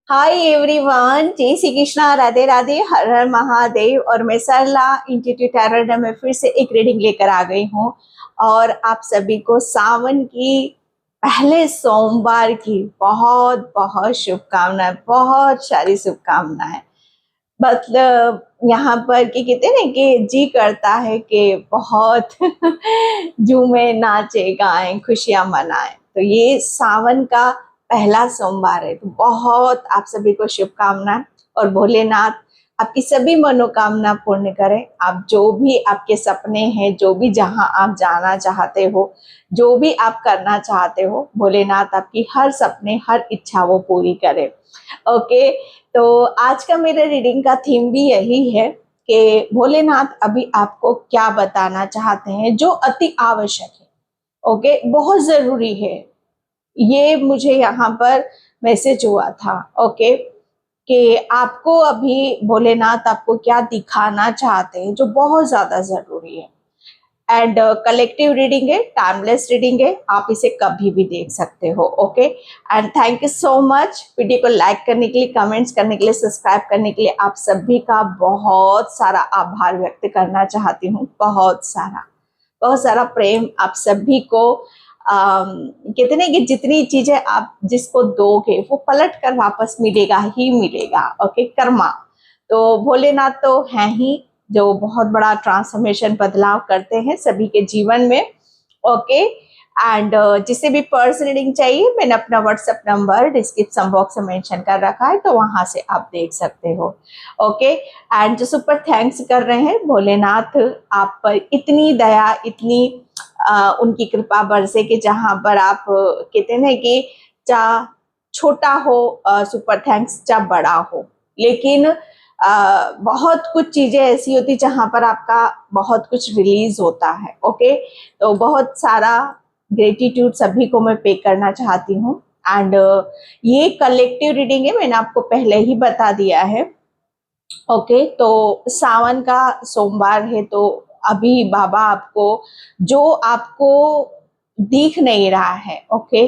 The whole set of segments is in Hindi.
हाय एवरीवन, जय श्री कृष्णा, राधे राधे, हर हर महादेव। और मैं सरला इंस्टीट्यूट टैरोट में फिर से एक रीडिंग लेकर आ गई हूँ। और आप सभी को सावन की पहले सोमवार की बहुत बहुत शुभकामनाएं, बहुत सारी शुभकामनाएं। मतलब यहाँ पर कि कहते हैं ना कि जी करता है कि बहुत झूमे, नाचे, गाएं, खुशियां मनाएं। तो ये सावन का पहला सोमवार है, तो बहुत आप सभी को शुभकामनाएं। और भोलेनाथ आपकी सभी मनोकामना पूर्ण करें। आप जो भी आपके सपने हैं, जो भी जहां आप जाना चाहते हो, जो भी आप करना चाहते हो, भोलेनाथ आपकी हर सपने, हर इच्छा वो पूरी करे। ओके। तो आज का मेरे रीडिंग का थीम भी यही है कि भोलेनाथ अभी आपको क्या बताना चाहते हैं जो अति आवश्यक है। ओके, बहुत जरूरी है। ये मुझे यहाँ पर मैसेज हुआ था। ओके, कि आपको अभी भोलेनाथ आपको क्या दिखाना चाहते हैं जो बहुत ज्यादा जरूरी है। एंड कलेक्टिव रीडिंग है, टाइमलेस रीडिंग है, आप इसे कभी भी देख सकते हो। Okay, and thank you so much video को लाइक करने के लिए, कमेंट्स करने के लिए, सब्सक्राइब करने के लिए। आप सभी का बहुत सारा आभार व्यक्त करना चाहती हूँ। बहुत सारा प्रेम आप सभी को। कहते ना कि जितनी चीजें आप जिसको दोगे वो पलट कर वापस मिलेगा ही मिलेगा। ओके, कर्मा तो भोलेनाथ तो है ही, जो बहुत बड़ा ट्रांसफॉर्मेशन, बदलाव करते हैं सभी के जीवन में। ओके, एंड जिसे भी पर्सनल रीडिंग चाहिए, मैंने अपना व्हाट्सएप नंबर डिस्क्रिप्शन बॉक्स में मेंशन कर रखा है, तो वहां से आप देख सकते हो। ओके, एंड जो सुपर थैंक्स कर रहे हैं, भोलेनाथ आप पर इतनी दया, इतनी उनकी कृपा बरसे कि जहां पर आप कहते हैं कि चाहे छोटा हो सुपर थैंक्स, चाहे बड़ा हो, लेकिन बहुत कुछ चीजें ऐसी होती जहां पर आपका बहुत कुछ रिलीज होता है। ओके, तो बहुत सारा ग्रेटिट्यूड सभी को मैं पे करना चाहती हूँ। एंड ये कलेक्टिव रीडिंग है, मैंने आपको पहले ही बता दिया है। ओके, तो सावन का सोमवार है, तो अभी बाबा आपको जो आपको दिख नहीं रहा है, ओके,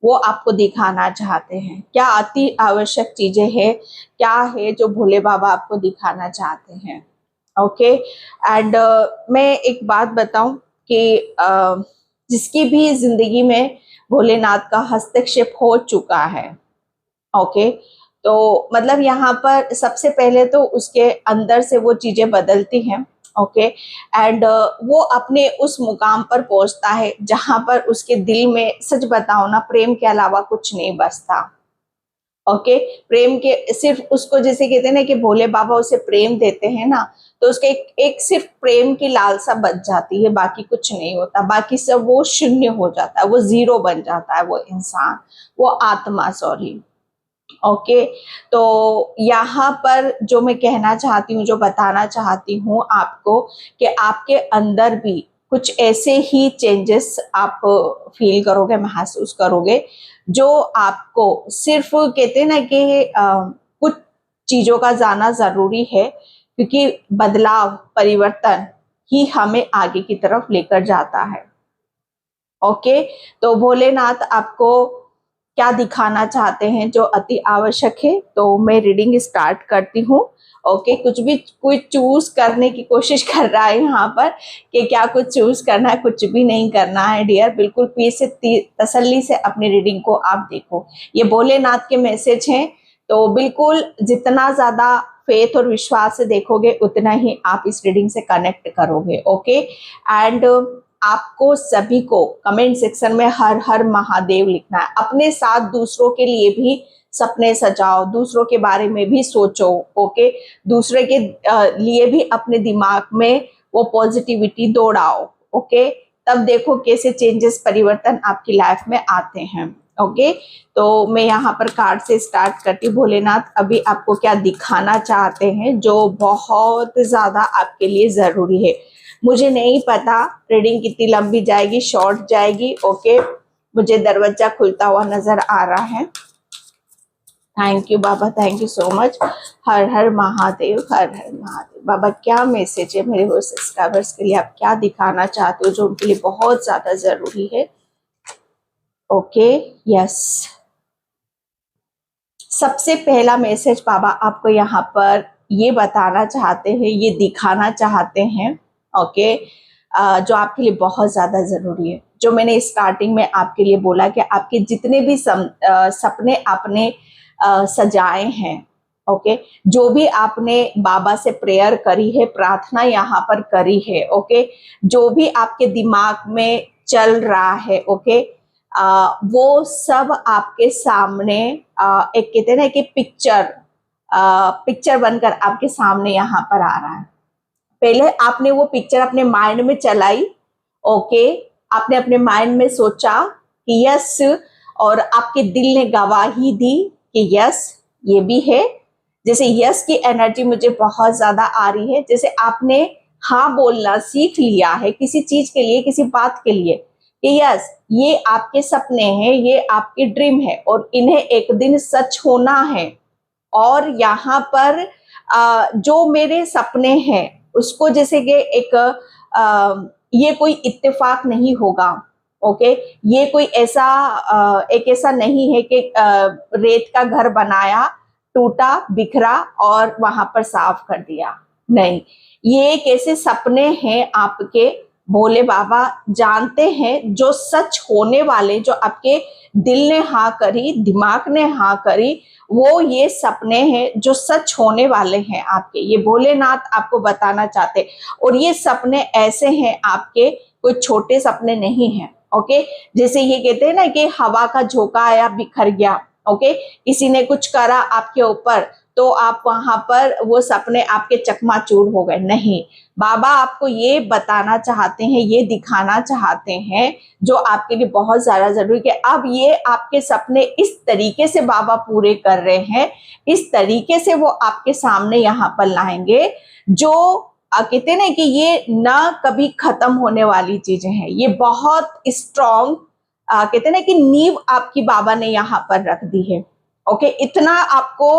वो आपको दिखाना चाहते हैं। क्या अति आवश्यक चीजें हैं, क्या है जो भोले बाबा आपको दिखाना चाहते हैं। ओके, एंड मैं एक बात बताऊं कि जिसकी भी जिंदगी में भोलेनाथ का हस्तक्षेप हो चुका है, ओके, तो मतलब यहाँ पर सबसे पहले तो उसके अंदर से वो चीजें बदलती हैं। ओके, एंड वो अपने उस मुकाम पर पहुंचता है जहां पर उसके दिल में, सच बताओ ना, प्रेम के अलावा कुछ नहीं बचता। ओके, प्रेम के सिर्फ उसको, जैसे कहते हैं ना कि भोले बाबा उसे प्रेम देते हैं ना, तो उसके एक सिर्फ प्रेम की लालसा बच जाती है, बाकी कुछ नहीं होता। बाकी सब वो शून्य हो जाता है, वो जीरो बन जाता है, वो इंसान, वो आत्मा, सॉरी। ओके, तो यहाँ पर जो मैं कहना चाहती हूँ, जो बताना चाहती हूँ आपको, कि आपके अंदर भी कुछ ऐसे ही चेंजेस आप फील करोगे, महसूस करोगे, जो आपको सिर्फ कहते हैं ना कि कुछ चीजों का जाना जरूरी है, क्योंकि बदलाव, परिवर्तन ही हमें आगे की तरफ लेकर जाता है। ओके, तो भोलेनाथ आपको क्या दिखाना चाहते हैं जो अति आवश्यक है, तो मैं रीडिंग स्टार्ट करती हूँ। ओके, कुछ भी कोई चूज करने की कोशिश कर रहा है यहाँ पर कि क्या कुछ चूज करना है, कुछ भी नहीं करना है डियर। बिल्कुल पीस से तसल्ली से अपनी रीडिंग को आप देखो। ये भोलेनाथ के मैसेज हैं, तो बिल्कुल जितना ज्यादा फेथ और विश्वास से देखोगे, उतना ही आप इस रीडिंग से कनेक्ट करोगे। ओके, एंड आपको सभी को कमेंट सेक्शन में हर हर महादेव लिखना है। अपने साथ दूसरों के लिए भी सपने सजाओ, दूसरों के बारे में भी सोचो। ओके, दूसरे के लिए भी अपने दिमाग में वो पॉजिटिविटी दौड़ाओ। ओके, तब देखो कैसे चेंजेस, परिवर्तन आपकी लाइफ में आते हैं। ओके, तो मैं यहाँ पर कार्ड से स्टार्ट करती हूँ। भोलेनाथ अभी आपको क्या दिखाना चाहते हैं जो बहुत ज्यादा आपके लिए जरूरी है। मुझे नहीं पता रीडिंग कितनी लंबी जाएगी, शॉर्ट जाएगी। ओके, मुझे दरवाजा खुलता हुआ नजर आ रहा है। थैंक यू बाबा, थैंक यू सो मच। हर हर महादेव, हर हर महादेव। बाबा क्या मैसेज है मेरे वो सब्सक्राइबर्स के लिए, आप क्या दिखाना चाहते हो जो उनके लिए बहुत ज्यादा जरूरी है। ओके, यस, सबसे पहला मैसेज बाबा आपको यहाँ पर ये बताना चाहते हैं, ये दिखाना चाहते हैं, ओके, जो आपके लिए बहुत ज़्यादा ज़रूरी है। जो मैंने स्टार्टिंग में आपके लिए बोला कि आपके जितने भी सपने आपने सजाए हैं, ओके, जो भी आपने बाबा से प्रेयर करी है, प्रार्थना यहाँ पर करी है, ओके, जो भी आपके दिमाग में चल रहा है, ओके, वो सब आपके सामने एक कहते हैं ना कि पिक्चर बनकर आपके सामने यहाँ पर आ रहा है। पहले आपने वो पिक्चर अपने माइंड में चलाई, ओके, आपने अपने माइंड में सोचा कि यस, और आपके दिल ने गवाही दी कि यस ये भी है। जैसे यस की एनर्जी मुझे बहुत ज्यादा आ रही है, जैसे आपने हाँ बोलना सीख लिया है किसी चीज के लिए, किसी बात के लिए, कि यस ये आपके सपने हैं, ये आपकी ड्रीम है और इन्हें एक दिन सच होना है। और यहाँ पर जो मेरे सपने हैं उसको जैसे कि ये कोई इत्तेफाक नहीं होगा, ओके, ये कोई ऐसा एक ऐसा नहीं है कि रेत का घर बनाया, टूटा, बिखरा और वहां पर साफ कर दिया, नहीं, ये एक ऐसे सपने हैं आपके, भोले बाबा जानते हैं, जो सच होने वाले, जो आपके दिल ने हाँ करी, दिमाग ने हाँ करी, वो ये सपने हैं जो सच होने वाले हैं आपके। ये भोलेनाथ आपको बताना चाहते, और ये सपने ऐसे हैं आपके, कोई छोटे सपने नहीं हैं, ओके। जैसे ये कहते हैं ना कि हवा का झोंका आया बिखर गया, ओके, किसी ने कुछ करा आपके ऊपर तो आप वहां पर वो सपने आपके चकमाचूर हो गए, नहीं, बाबा आपको ये बताना चाहते हैं, ये दिखाना चाहते हैं, जो आपके लिए बहुत ज्यादा जरूरी है। अब ये आपके सपने इस तरीके से बाबा पूरे कर रहे हैं, इस तरीके से वो आपके सामने यहाँ पर लाएंगे, जो कहते हैं ना कि ये ना कभी खत्म होने वाली चीजें हैं, ये बहुत स्ट्रॉन्ग कहते हैं ना कि नींव आपकी बाबा ने यहाँ पर रख दी है, ओके, इतना आपको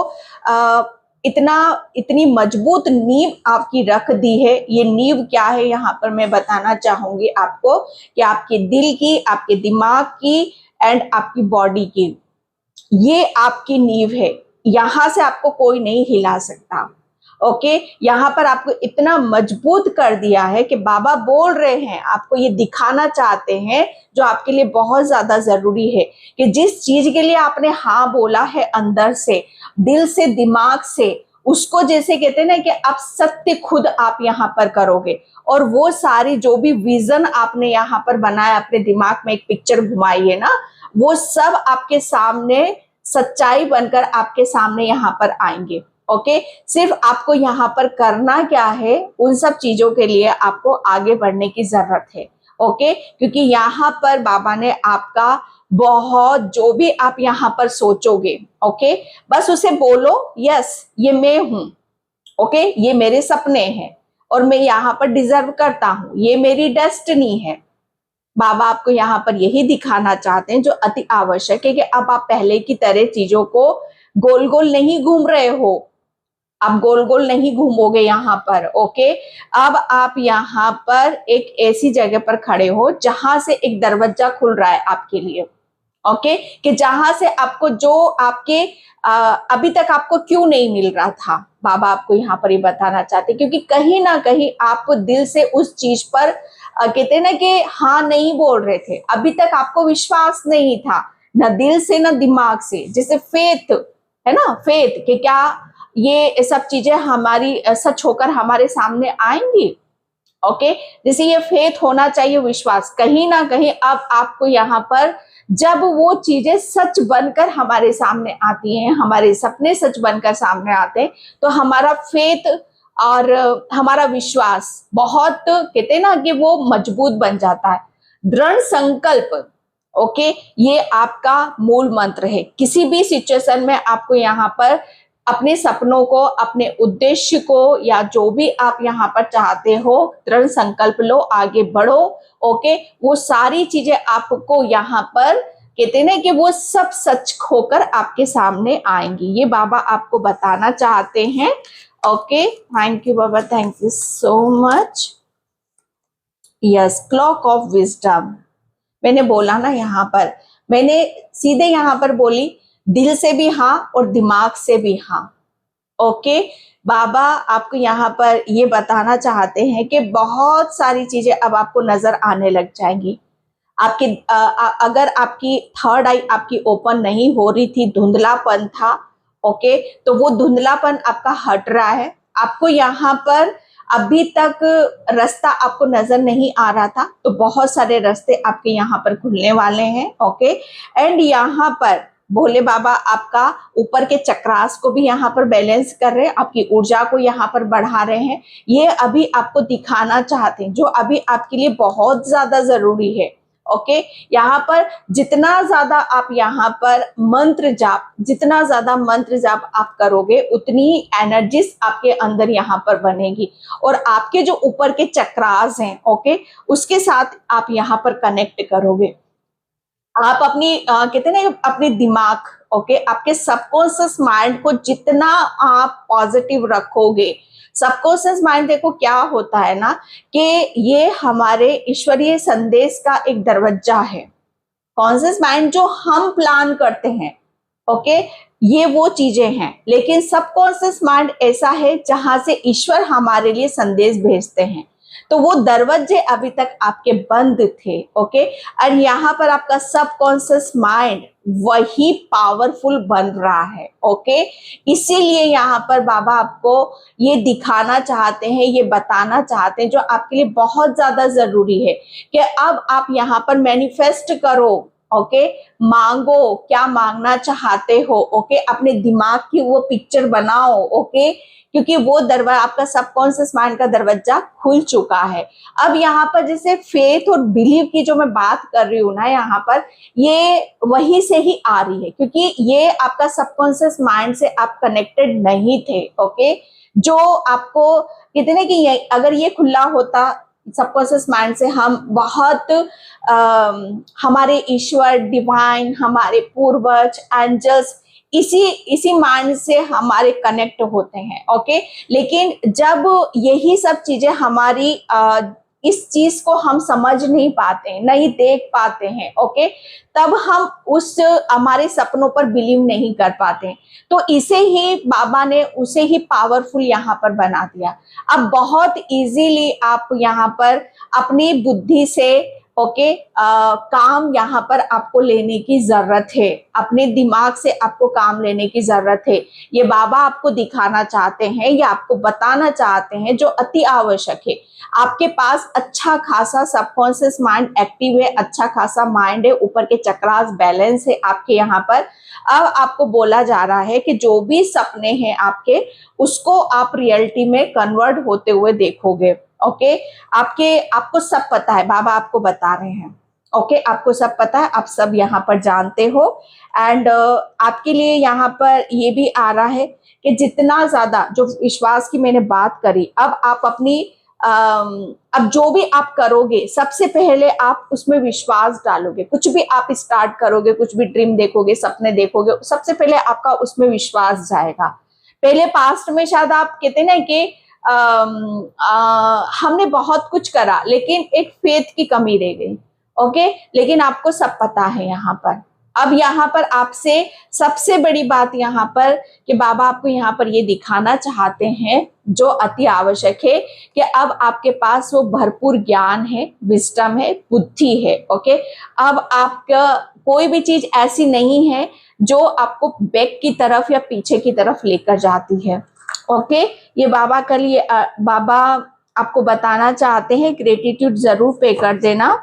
इतनी मजबूत नींव आपकी रख दी है। ये नींव क्या है यहाँ पर मैं बताना चाहूंगी आपको, कि आपके दिल की, आपके दिमाग की एंड आपकी बॉडी की, ये आपकी नींव है, यहां से आपको कोई नहीं हिला सकता, ओके। यहाँ पर आपको इतना मजबूत कर दिया है कि बाबा बोल रहे हैं, आपको ये दिखाना चाहते हैं, जो आपके लिए बहुत ज्यादा जरूरी है, कि जिस चीज के लिए आपने हाँ बोला है अंदर से, दिल से, दिमाग से, उसको जैसे कहते हैं ना कि आप सत्य खुद आप यहाँ पर करोगे, और वो सारी जो भी विजन आपने यहाँ पर बनाया, अपने दिमाग में एक पिक्चर घुमाई है ना, वो सब आपके सामने सच्चाई बनकर आपके सामने यहाँ पर आएंगे, ओके। सिर्फ आपको यहाँ पर करना क्या है, उन सब चीजों के लिए आपको आगे बढ़ने की जरूरत है, ओके, क्योंकि यहाँ पर बाबा ने आपका बहुत, जो भी आप यहाँ पर सोचोगे, ओके, बस उसे बोलो यस ये मैं हूं, ओके, ये मेरे सपने हैं और मैं यहाँ पर डिजर्व करता हूं, ये मेरी डेस्टिनी है। बाबा आपको यहाँ पर यही दिखाना चाहते हैं, जो अति आवश्यक है, कि अब आप पहले की तरह चीजों को गोल गोल नहीं घूम रहे हो, आप गोल गोल नहीं घूमोगे यहाँ पर, ओके। अब आप यहाँ पर एक ऐसी जगह पर खड़े हो जहां से एक दरवाजा खुल रहा है आपके लिए, ओके, कि जहां से आपको जो आपके अभी तक आपको क्यों नहीं मिल रहा था, बाबा आपको यहाँ पर ये बताना चाहते, क्योंकि कहीं ना कहीं आप दिल से उस चीज पर कहते हैं ना कि हाँ नहीं बोल रहे थे, अभी तक आपको विश्वास नहीं था, ना दिल से ना दिमाग से, जैसे फेथ है ना, फेथ कि क्या ये सब चीजें हमारी सच होकर हमारे सामने आएंगी, ओके, जैसे ये फेथ होना चाहिए, विश्वास, कहीं ना कहीं अब आपको यहाँ पर जब वो चीजें सच बनकर हमारे सामने आती हैं, हमारे सपने सच बनकर सामने आते हैं, तो हमारा फेथ और हमारा विश्वास बहुत कहते हैं ना कि वो मजबूत बन जाता है। दृढ़ संकल्प, ओके, ये आपका मूल मंत्र है। किसी भी सिचुएशन में आपको यहाँ पर अपने सपनों को, अपने उद्देश्य को, या जो भी आप यहाँ पर चाहते हो, दृढ़ संकल्प लो, आगे बढ़ो, ओके, वो सारी चीजें आपको यहाँ पर कहते हैं ना कि वो सब सच होकर आपके सामने आएंगी, ये बाबा आपको बताना चाहते हैं, ओके। थैंक यू बाबा, thank you so much. Yes, clock of wisdom, मैंने बोला ना यहाँ पर, मैंने सीधे यहाँ पर बोली दिल से भी हाँ और दिमाग से भी हाँ। ओके, बाबा आपको यहाँ पर ये बताना चाहते हैं कि बहुत सारी चीजें अब आपको नजर आने लग जाएंगी। आपकी अगर आपकी थर्ड आई आपकी ओपन नहीं हो रही थी, धुंधलापन था, ओके, तो वो धुंधलापन आपका हट रहा है। आपको यहाँ पर अभी तक रास्ता आपको नजर नहीं आ रहा था, तो बहुत सारे रास्ते आपके यहाँ पर खुलने वाले हैं। ओके, एंड यहाँ पर भोले बाबा आपका ऊपर के चक्रास को भी यहाँ पर बैलेंस कर रहे हैं, आपकी ऊर्जा को यहाँ पर बढ़ा रहे हैं। ये अभी आपको दिखाना चाहते हैं जो अभी आपके लिए बहुत ज्यादा जरूरी है। ओके, यहाँ पर जितना ज्यादा आप यहाँ पर मंत्र जाप, जितना ज्यादा मंत्र जाप आप करोगे, उतनी एनर्जीज आपके अंदर यहाँ पर बनेगी और आपके जो ऊपर के चक्रास हैं, ओके, उसके साथ आप यहाँ पर कनेक्ट करोगे। आप अपनी कहते हैं ना अपने दिमाग, ओके, आपके सबकॉन्शियस माइंड को जितना आप पॉजिटिव रखोगे, सबकॉन्शियस माइंड देखो क्या होता है ना कि ये हमारे ईश्वरीय संदेश का एक दरवाजा है। कॉन्शियस माइंड जो हम प्लान करते हैं, ओके, ये वो चीजें हैं, लेकिन सबकॉन्शियस माइंड ऐसा है जहां से ईश्वर हमारे लिए संदेश भेजते हैं। तो वो दरवाजे अभी तक आपके बंद थे। ओके, और यहाँ पर आपका सबकॉन्शियस माइंड वही पावरफुल बन रहा है। ओके, इसीलिए यहाँ पर बाबा आपको ये दिखाना चाहते हैं, ये बताना चाहते हैं जो आपके लिए बहुत ज्यादा जरूरी है कि अब आप यहाँ पर मैनिफेस्ट करो। ओके, मांगो, क्या मांगना चाहते हो। ओके, अपने दिमाग की वो पिक्चर बनाओ। ओके, क्योंकि वो दरवाजा आपका सबकॉन्शियस माइंड का दरवाजा खुल चुका है। अब यहाँ पर जैसे फेथ और बिलीव की जो मैं बात कर रही हूँ ना, यहाँ पर ये वही से ही आ रही है, क्योंकि ये आपका सबकॉन्शियस माइंड से आप कनेक्टेड नहीं थे। ओके, जो आपको कहते हैं कि अगर ये खुला होता सबकॉन्शियस माइंड से, हम बहुत हमारे ईश्वर, डिवाइन, हमारे पूर्वज, एंजल्स इसी माइंड से हमारे कनेक्ट होते हैं। ओके, लेकिन जब यही सब चीजें हमारी इस चीज को हम समझ नहीं पाते, नहीं देख पाते हैं, ओके, तब हम उस हमारे सपनों पर बिलीव नहीं कर पाते। तो इसे ही बाबा ने उसे ही पावरफुल यहाँ पर बना दिया। अब बहुत इजीली आप यहाँ पर अपनी बुद्धि से, ओके, काम यहाँ पर आपको लेने की जरूरत है, अपने दिमाग से आपको काम लेने की जरूरत है। ये बाबा आपको दिखाना चाहते हैं, ये आपको बताना चाहते हैं जो अति आवश्यक है। आपके पास अच्छा खासा सबकॉन्शियस माइंड एक्टिव है, अच्छा खासा माइंड है, ऊपर के चक्रास बैलेंस है आपके यहाँ पर। अब आपको बोला जा रहा है कि जो भी सपने हैं आपके, उसको आप रियलिटी में कन्वर्ट होते हुए देखोगे। ओके, आपको सब पता है, बाबा आपको बता रहे हैं। ओके, आपको सब पता है, आप सब यहाँ पर जानते हो। एंड आपके लिए यहाँ पर ये भी आ रहा है कि जितना ज्यादा जो विश्वास की मैंने बात करी, अब आप अपनी अब जो भी आप करोगे, सबसे पहले आप उसमें विश्वास डालोगे। कुछ भी आप स्टार्ट करोगे, कुछ भी ड्रीम देखोगे, सपने देखोगे, सबसे पहले आपका उसमें विश्वास जाएगा। पहले पास्ट में शायद आप कहते ना कि हमने बहुत कुछ करा, लेकिन एक फेथ की कमी रह गई। ओके, लेकिन आपको सब पता है यहाँ पर। अब यहाँ पर आपसे सबसे बड़ी बात यहाँ पर कि बाबा आपको यहाँ पर ये दिखाना चाहते हैं जो अति आवश्यक है कि अब आपके पास वो भरपूर ज्ञान है, विजडम है, बुद्धि है। ओके, अब आपका कोई भी चीज ऐसी नहीं है जो आपको बैक की तरफ या पीछे की तरफ लेकर जाती है। ओके, ये बाबा के लिए बाबा आपको बताना चाहते हैं, ग्रेटिट्यूड जरूर पे कर देना।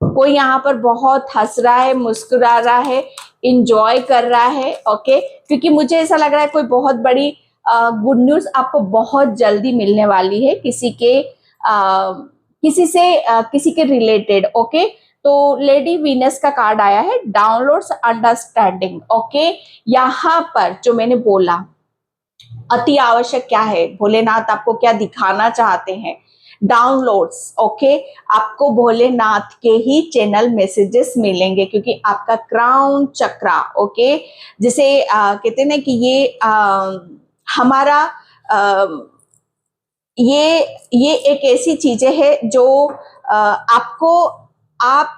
कोई यहाँ पर बहुत हंस रहा है, मुस्कुरा रहा है, इंजॉय कर रहा है। ओके, क्योंकि मुझे ऐसा लग रहा है कोई बहुत बड़ी गुड न्यूज आपको बहुत जल्दी मिलने वाली है, किसी के रिलेटेड। ओके, तो लेडी वीनस का कार्ड आया है, डाउनलोड्स अंडरस्टैंडिंग। ओके, यहाँ पर जो मैंने बोला अति आवश्यक क्या है, भोलेनाथ आपको क्या दिखाना चाहते हैं, डाउनलोड्स। ओके, आपको भोलेनाथ के ही चैनल मैसेजेस मिलेंगे, क्योंकि आपका क्राउन चक्रा, ओके, जिसे कहते हैं ना कि ये हमारा ये एक ऐसी चीजें है जो आपको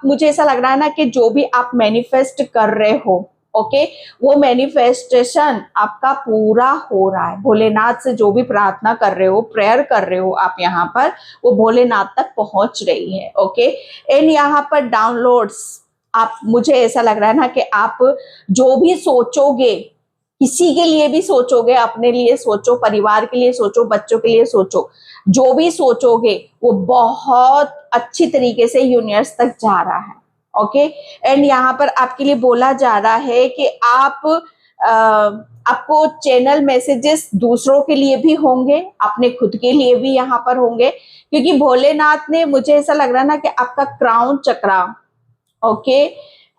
मुझे ऐसा लग रहा है ना कि जो भी आप मैनिफेस्ट कर रहे हो, ओके, वो मैनिफेस्टेशन आपका पूरा हो रहा है। भोलेनाथ से जो भी प्रार्थना कर रहे हो, प्रेयर कर रहे हो आप यहाँ पर, वो भोलेनाथ तक पहुंच रही है। ओके, एंड यहाँ पर डाउनलोड्स, आप, मुझे ऐसा लग रहा है ना कि आप जो भी सोचोगे, किसी के लिए भी सोचोगे, अपने लिए सोचो, परिवार के लिए सोचो, बच्चों के लिए सोचो, जो भी सोचोगे वो बहुत अच्छी तरीके से यूनिवर्स तक जा रहा है। ओके, एंड यहाँ पर आपके लिए बोला जा रहा है कि आपको चैनल मैसेजेस दूसरों के लिए भी होंगे, अपने खुद के लिए भी यहाँ पर होंगे, क्योंकि भोलेनाथ ने, मुझे ऐसा लग रहा है ना कि आपका क्राउन चक्रा, ओके,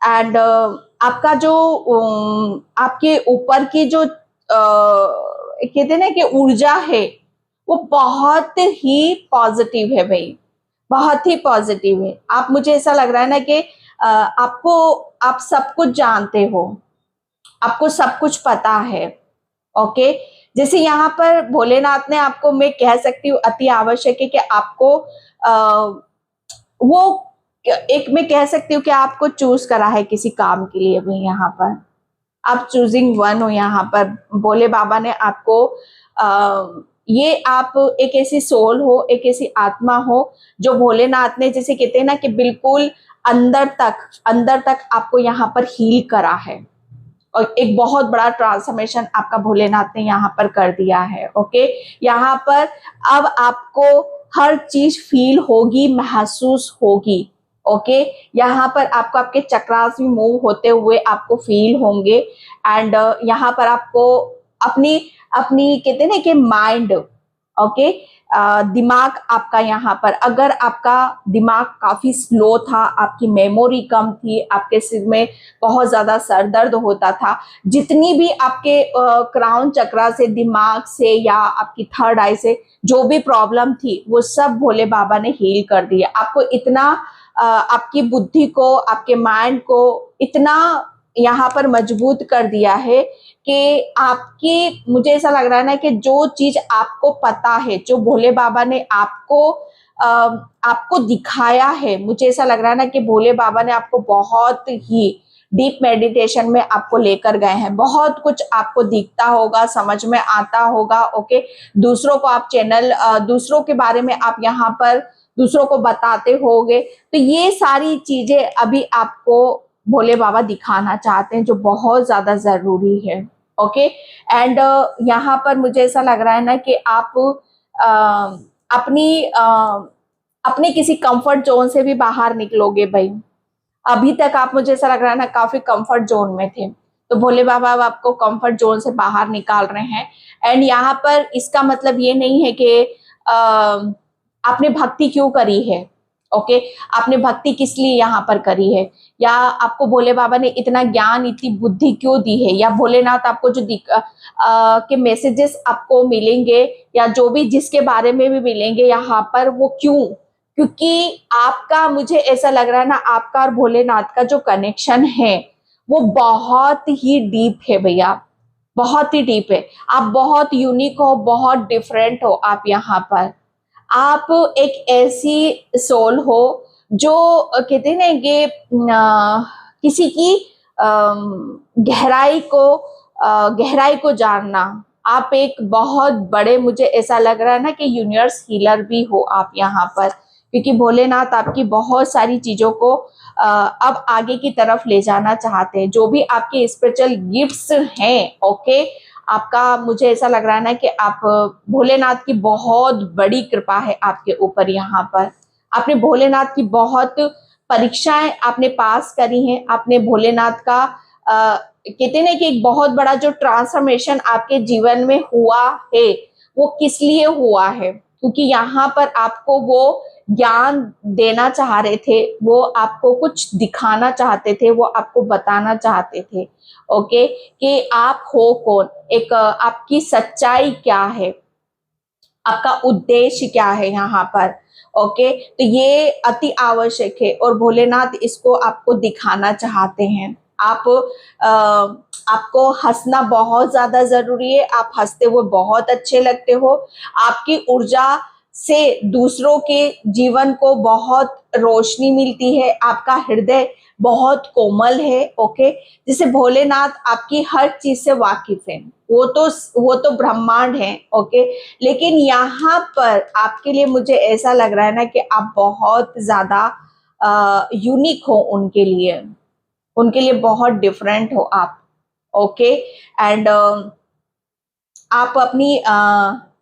एंड आपका जो आपके ऊपर की जो कहते हैं ना कि ऊर्जा है, वो बहुत ही पॉजिटिव है भाई, बहुत ही पॉजिटिव है। आप, मुझे ऐसा लग रहा है ना कि आपको, आप सब कुछ जानते हो, आपको सब कुछ पता है। ओके, जैसे यहाँ पर भोलेनाथ ने आपको, मैं कह सकती हूँ अति आवश्यक है कि आपको वो एक, मैं कह सकती हूँ कि आपको चूज करा है किसी काम के लिए भी। यहाँ पर आप चूजिंग वन हो। यहाँ पर भोले बाबा ने आपको ये, आप एक ऐसी सोल हो, एक ऐसी आत्मा हो जो भोलेनाथ ने, जैसे कहते हैं ना कि बिल्कुल अंदर तक आपको यहाँ पर हील करा है, और एक बहुत बड़ा ट्रांसफॉर्मेशन आपका भोलेनाथ ने यहाँ पर कर दिया है। ओके, यहाँ पर अब आपको हर चीज फील होगी, महसूस होगी। ओके, यहाँ पर आपको आपके चक्रास भी मूव होते हुए आपको फील होंगे, एंड यहाँ पर आपको अपनी अपनी कहते हैं ना कि माइंड, ओके, दिमाग आपका, यहाँ पर अगर आपका दिमाग काफी स्लो था, आपकी मेमोरी कम थी, आपके सिर में बहुत ज्यादा सर दर्द होता था, जितनी भी आपके क्राउन चक्रा से, दिमाग से, या आपकी थर्ड आई से जो भी प्रॉब्लम थी, वो सब भोले बाबा ने हील कर दिया। आपको इतना आपकी बुद्धि को, आपके माइंड को इतना यहाँ पर मजबूत कर दिया है कि आपकी, मुझे ऐसा लग रहा है ना कि जो चीज आपको पता है, जो भोले बाबा ने आपको दिखाया है, मुझे ऐसा लग रहा है ना कि भोले बाबा ने आपको बहुत ही डीप मेडिटेशन में आपको लेकर गए हैं। बहुत कुछ आपको दिखता होगा, समझ में आता होगा। ओके, दूसरों को आप चैनल, दूसरों के बारे में आप यहाँ पर दूसरों को बताते होगे, तो ये सारी चीजें अभी आपको भोले बाबा दिखाना चाहते हैं, जो बहुत ज्यादा जरूरी है। ओके, एंड यहाँ पर मुझे ऐसा लग रहा है ना कि आप अपने किसी कंफर्ट जोन से भी बाहर निकलोगे भाई। अभी तक आप, मुझे ऐसा लग रहा है ना, काफी कंफर्ट जोन में थे, तो भोले बाबा अब आपको कंफर्ट जोन से बाहर निकाल रहे हैं। एंड यहाँ पर इसका मतलब ये नहीं है कि आपने भक्ति क्यों करी है। ओके, आपने भक्ति किस लिए यहाँ पर करी है, या आपको भोले बाबा ने इतना ज्ञान, इतनी बुद्धि क्यों दी है, या भोलेनाथ आपको जो के मैसेजेस आपको मिलेंगे, या जो भी जिसके बारे में भी मिलेंगे यहाँ पर, वो क्यों, क्योंकि आपका, मुझे ऐसा लग रहा है ना, आपका और भोलेनाथ का जो कनेक्शन है वो बहुत ही डीप है भैया, बहुत ही डीप है। आप बहुत यूनिक हो, बहुत डिफरेंट हो। आप यहाँ पर, आप एक ऐसी सोल हो जो कहते हैं ना कि किसी की गहराई को जानना। आप एक बहुत बड़े, मुझे ऐसा लग रहा है ना कि यूनिवर्स हीलर भी हो आप यहाँ पर, क्योंकि भोलेनाथ आपकी बहुत सारी चीजों को अब आगे की तरफ ले जाना चाहते हैं। जो भी आपके स्पिरिचुअल गिफ्ट्स हैं, ओके, आपका, मुझे ऐसा लग रहा है ना कि आप, भोलेनाथ की बहुत बड़ी कृपा है आपके ऊपर। यहाँ पर आपने भोलेनाथ की बहुत परीक्षाएं आपने पास करी हैं। आपने भोलेनाथ का कहते हैं ना कि एक बहुत बड़ा जो ट्रांसफॉर्मेशन आपके जीवन में हुआ है, वो किस लिए हुआ है, क्योंकि यहाँ पर आपको वो ज्ञान देना चाह रहे थे, वो आपको कुछ दिखाना चाहते थे, वो आपको बताना चाहते थे। ओके, कि आप हो कौन, एक आपकी सच्चाई क्या है, आपका उद्देश्य क्या है यहाँ पर। ओके, तो ये अति आवश्यक है, और भोलेनाथ इसको आपको दिखाना चाहते हैं। आपको हंसना बहुत ज्यादा जरूरी है। आप हंसते हुए बहुत अच्छे लगते हो। आपकी ऊर्जा से दूसरों के जीवन को बहुत रोशनी मिलती है। आपका हृदय बहुत कोमल है। ओके, जैसे भोलेनाथ आपकी हर चीज से वाकिफ है, वो तो ब्रह्मांड है। ओके, लेकिन यहाँ पर आपके लिए मुझे ऐसा लग रहा है ना कि आप बहुत ज्यादा यूनिक हो उनके लिए बहुत डिफरेंट हो आप। ओके, एंड आप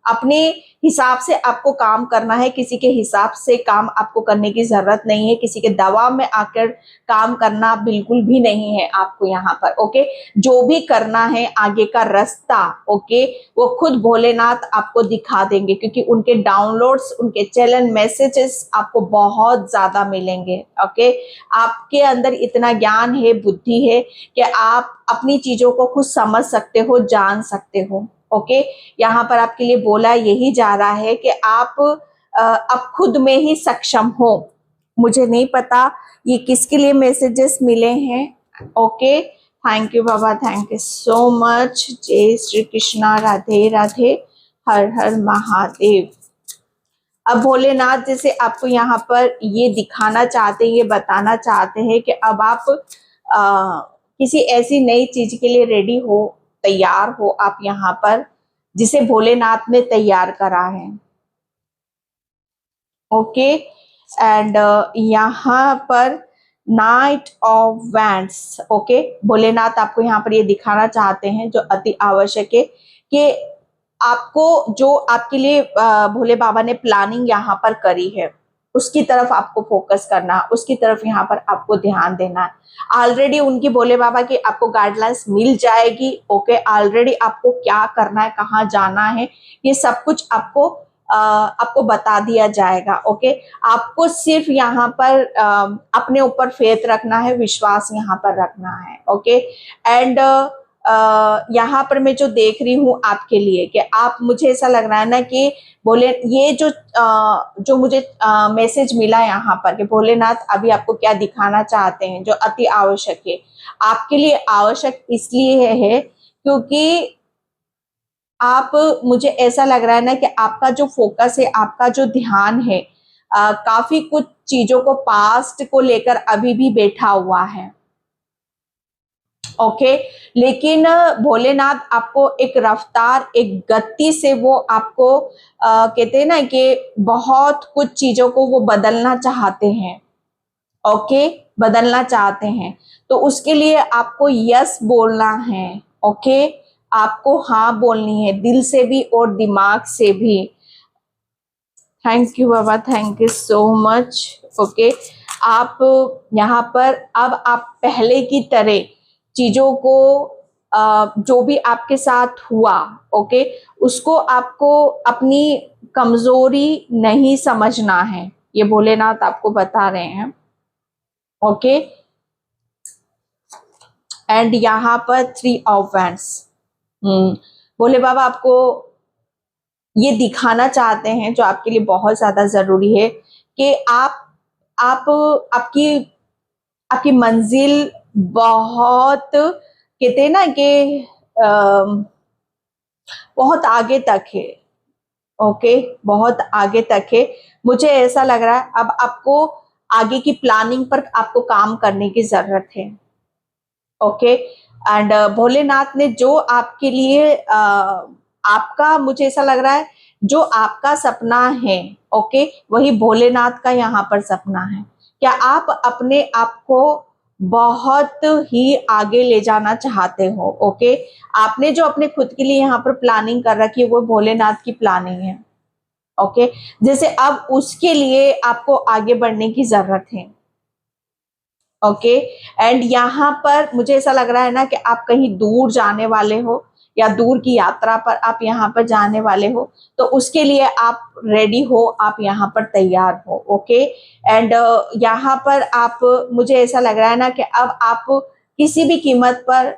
अपने हिसाब से आपको काम करना है, किसी के हिसाब से काम आपको करने की जरूरत नहीं है, किसी के दबाव में आकर काम करना बिल्कुल भी नहीं है आपको यहाँ पर। ओके, जो भी करना है आगे का रास्ता, ओके, वो खुद भोलेनाथ आपको दिखा देंगे, क्योंकि उनके डाउनलोड्स, उनके चैनल मैसेजेस आपको बहुत ज्यादा मिलेंगे। ओके, आपके अंदर इतना ज्ञान है, बुद्धि है कि आप अपनी चीजों को खुद समझ सकते हो, जान सकते हो। ओके, यहाँ पर आपके लिए बोला यही जा रहा है कि आप अब खुद में ही सक्षम हो। मुझे नहीं पता ये किसके लिए मैसेजेस मिले हैं। ओके, थैंक यू बाबा, थैंक यू सो मच। जय श्री कृष्णा, राधे राधे, हर हर महादेव। अब भोलेनाथ जैसे आपको यहाँ पर ये दिखाना चाहते हैं, ये बताना चाहते हैं कि अब आप किसी ऐसी नई चीज के लिए रेडी हो, तैयार हो आप यहाँ पर, जिसे भोलेनाथ ने तैयार करा है। ओके, एंड यहाँ पर night of wands. Okay, Bholenath आपको यहाँ पर ये दिखाना चाहते हैं, जो अति आवश्यक है कि आपको जो आपके लिए भोले बाबा ने प्लानिंग यहाँ पर करी है, उसकी तरफ आपको फोकस करना, उसकी तरफ यहाँ पर आपको ध्यान देना है। ऑलरेडी उनकी भोले बाबा की आपको गाइडलाइंस मिल जाएगी। ओके, ऑलरेडी आपको क्या करना है, कहाँ जाना है, ये सब कुछ आपको बता दिया जाएगा। ओके, आपको सिर्फ यहाँ पर अपने ऊपर फेथ रखना है, विश्वास यहाँ पर रखना है। ओके, एंड यहाँ पर मैं जो देख रही हूँ आपके लिए कि आप, मुझे ऐसा लग रहा है ना कि बोले ये जो मुझे मैसेज मिला यहाँ पर कि भोलेनाथ अभी आपको क्या दिखाना चाहते हैं, जो अति आवश्यक है आपके लिए। आवश्यक इसलिए है क्योंकि आप, मुझे ऐसा लग रहा है ना कि आपका जो फोकस है, आपका जो ध्यान है, काफी कुछ चीजों को, पास्ट को लेकर अभी भी बैठा हुआ है। ओके, लेकिन भोलेनाथ आपको एक रफ्तार, एक गति से वो आपको कहते हैं ना कि बहुत कुछ चीजों को वो बदलना चाहते हैं। ओके, बदलना चाहते हैं, तो उसके लिए आपको यस बोलना है। ओके, आपको हाँ बोलनी है, दिल से भी और दिमाग से भी। थैंक यू बाबा, thank you so much. Okay, आप यहाँ पर अब आप पहले की तरह चीजों को, जो भी आपके साथ हुआ, ओके, उसको आपको अपनी कमजोरी नहीं समझना है, ये भोलेनाथ आपको बता रहे हैं। ओके, एंड यहाँ पर 3 ऑफ वैंड्स, भोले बाबा आपको ये दिखाना चाहते हैं, जो आपके लिए बहुत ज्यादा जरूरी है, कि आप आपकी आपकी मंजिल बहुत, कहते हैं ना कि बहुत आगे तक है। ओके, बहुत आगे तक है। मुझे ऐसा लग रहा है अब आपको आगे की प्लानिंग पर आपको काम करने की जरूरत है। ओके, एंड भोलेनाथ ने जो आपके लिए आपका, मुझे ऐसा लग रहा है जो आपका सपना है, ओके, वही भोलेनाथ का यहाँ पर सपना है। क्या आप अपने आप को बहुत ही आगे ले जाना चाहते हो? ओके, आपने जो अपने खुद के लिए यहाँ पर प्लानिंग कर रखी है, वो भोलेनाथ की प्लानिंग है। ओके, जैसे अब उसके लिए आपको आगे बढ़ने की जरूरत है। ओके, एंड यहाँ पर मुझे ऐसा लग रहा है ना कि आप कहीं दूर जाने वाले हो, या दूर की यात्रा पर आप यहाँ पर जाने वाले हो, तो उसके लिए आप रेडी हो, आप यहाँ पर तैयार हो। ओके, एंड यहाँ पर आप, मुझे ऐसा लग रहा है ना कि अब आप किसी भी कीमत पर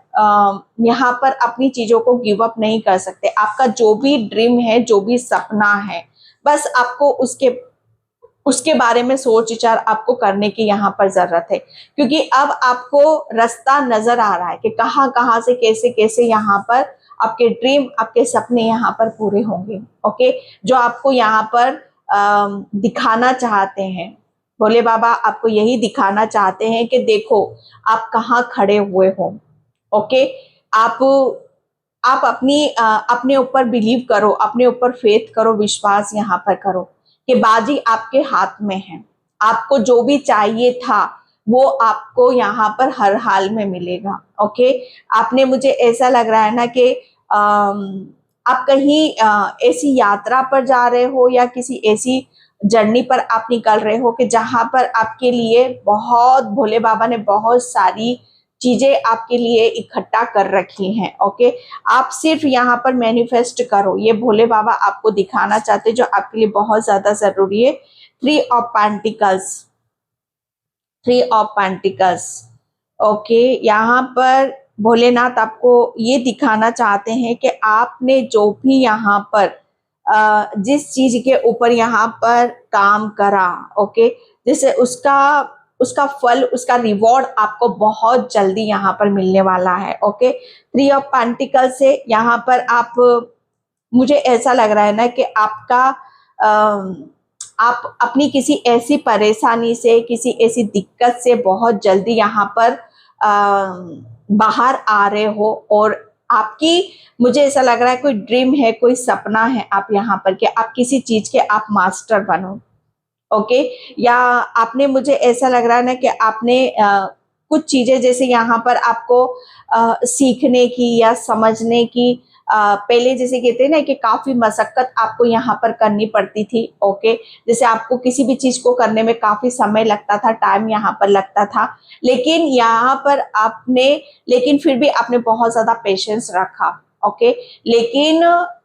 यहाँ पर अपनी चीजों को गिव अप नहीं कर सकते। आपका जो भी ड्रीम है, जो भी सपना है, बस आपको उसके बारे में सोच विचार आपको करने की यहाँ पर जरूरत है, क्योंकि अब आपको रास्ता नजर आ रहा है कि कहाँ कहाँ से, कैसे कैसे यहाँ पर आपके ड्रीम, आपके सपने यहाँ पर पूरे होंगे। ओके, जो आपको यहाँ पर दिखाना चाहते हैं। भोले बाबा आपको यही दिखाना चाहते हैं कि देखो आप कहाँ खड़े हुए हो। ओके, आप अपने ऊपर बिलीव करो, अपने ऊपर फेथ करो, विश्वास यहाँ पर करो कि बाजी आपके हाथ में है। आपको जो भी चाहिए था वो आपको यहाँ पर हर हाल में मिलेगा। ओके, आपने मुझे ऐसा लग रहा है ना कि आप कहीं ऐसी यात्रा पर जा रहे हो या किसी ऐसी जर्नी पर आप निकल रहे हो कि जहां पर आपके लिए बहुत भोले बाबा ने बहुत सारी चीजें आपके लिए इकट्ठा कर रखी हैं। ओके, आप सिर्फ यहाँ पर मैनिफेस्ट करो, ये भोले बाबा आपको दिखाना चाहते जो आपके लिए बहुत ज्यादा जरूरी है। 3 of pentacles, 3 of pentacles. Okay, यहाँ पर भोलेनाथ आपको ये दिखाना चाहते हैं कि आपने जो भी यहाँ पर जिस चीज के ऊपर यहाँ पर काम करा, ओके, जैसे उसका उसका फल, उसका रिवॉर्ड आपको बहुत जल्दी यहाँ पर मिलने वाला है। ओके, 3 ऑफ पेंटिकल से यहाँ पर आप, मुझे ऐसा लग रहा है ना कि आप अपनी किसी ऐसी परेशानी से, किसी ऐसी दिक्कत से बहुत जल्दी यहाँ पर बाहर आ रहे हो, और आपकी, मुझे ऐसा लग रहा है कोई ड्रीम है, कोई सपना है आप यहाँ पर कि आप किसी चीज के आप मास्टर बनो। ओके, या आपने, मुझे ऐसा लग रहा है ना कि आपने कुछ चीजें जैसे यहाँ पर आपको सीखने की या समझने की, पहले जैसे कहते हैं ना कि काफी मशक्कत आपको यहाँ पर करनी पड़ती थी। ओके, जैसे आपको किसी भी चीज को करने में काफी समय लगता था, टाइम यहाँ पर लगता था, लेकिन यहाँ पर लेकिन फिर भी आपने बहुत ज्यादा पेशेंस रखा। ओके, लेकिन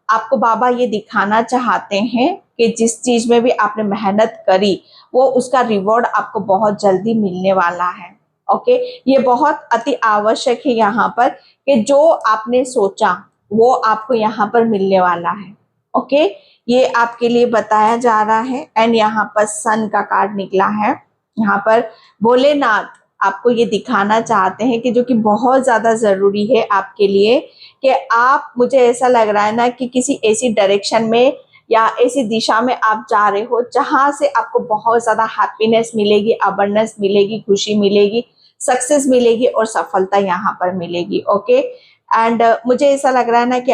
आपको बाबा ये दिखाना चाहते हैं कि जिस चीज में भी आपने मेहनत करी वो उसका रिवॉर्ड आपको बहुत जल्दी मिलने वाला है। ओके, ये बहुत अति आवश्यक है यहाँ पर कि जो आपने सोचा वो आपको यहाँ पर मिलने वाला है। ओके, ये आपके लिए बताया जा रहा है। एंड यहाँ पर सन का कार्ड निकला है। यहाँ पर भोलेनाथ आपको ये दिखाना चाहते हैं कि जो कि बहुत ज्यादा जरूरी है आपके लिए, कि आप, मुझे ऐसा लग रहा है ना कि किसी ऐसी डायरेक्शन में या ऐसी दिशा में आप जा रहे हो जहां से आपको बहुत ज्यादा हैप्पीनेस मिलेगी, अबंडेंस मिलेगी, खुशी मिलेगी, सक्सेस मिलेगी और सफलता यहाँ पर मिलेगी। ओके, एंड मुझे ऐसा लग रहा है ना कि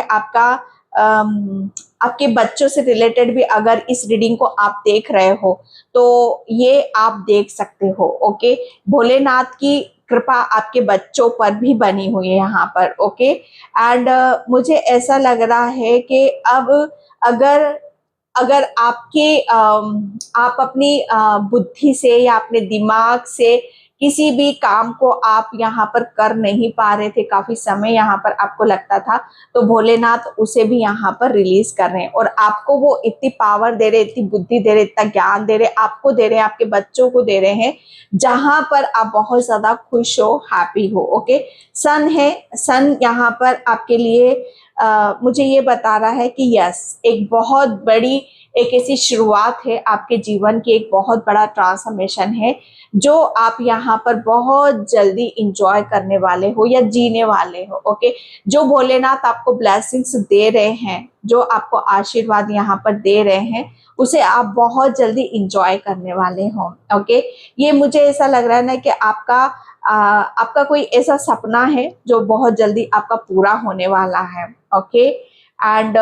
आपके बच्चों से रिलेटेड भी अगर इस रीडिंग को आप देख रहे हो तो ये आप देख सकते हो। ओके, भोलेनाथ की कृपा आपके बच्चों पर भी बनी हुई है यहाँ पर। ओके, एंड मुझे ऐसा लग रहा है कि अब अगर अगर आप अपनी बुद्धि से या अपने दिमाग से किसी भी काम को आप यहाँ पर कर नहीं पा रहे थे, काफी समय यहाँ पर आपको लगता था, तो भोलेनाथ उसे भी यहाँ पर रिलीज कर रहे हैं और आपको वो इतनी पावर दे रहे, इतनी बुद्धि दे रहे, इतना ज्ञान दे रहे, आपको दे रहे हैं, आपके बच्चों को दे रहे हैं, जहां पर आप बहुत ज्यादा खुश हो, हैप्पी हो। ओके, सन है, सन यहाँ पर आपके लिए मुझे ये बता रहा है कि यस, एक बहुत बड़ी, एक ऐसी शुरुआत है आपके जीवन की, एक बहुत बड़ा ट्रांसफॉर्मेशन है जो आप यहाँ पर बहुत जल्दी इंजॉय करने वाले हो या जीने वाले हो। ओके, जो भोलेनाथ आपको ब्लेसिंग्स दे रहे हैं, जो आपको आशीर्वाद यहाँ पर दे रहे हैं, उसे आप बहुत जल्दी इंजॉय करने वाले हो। ओके, ये मुझे ऐसा लग रहा है ना कि आपका कोई ऐसा सपना है जो बहुत जल्दी आपका पूरा होने वाला है। ओके, एंड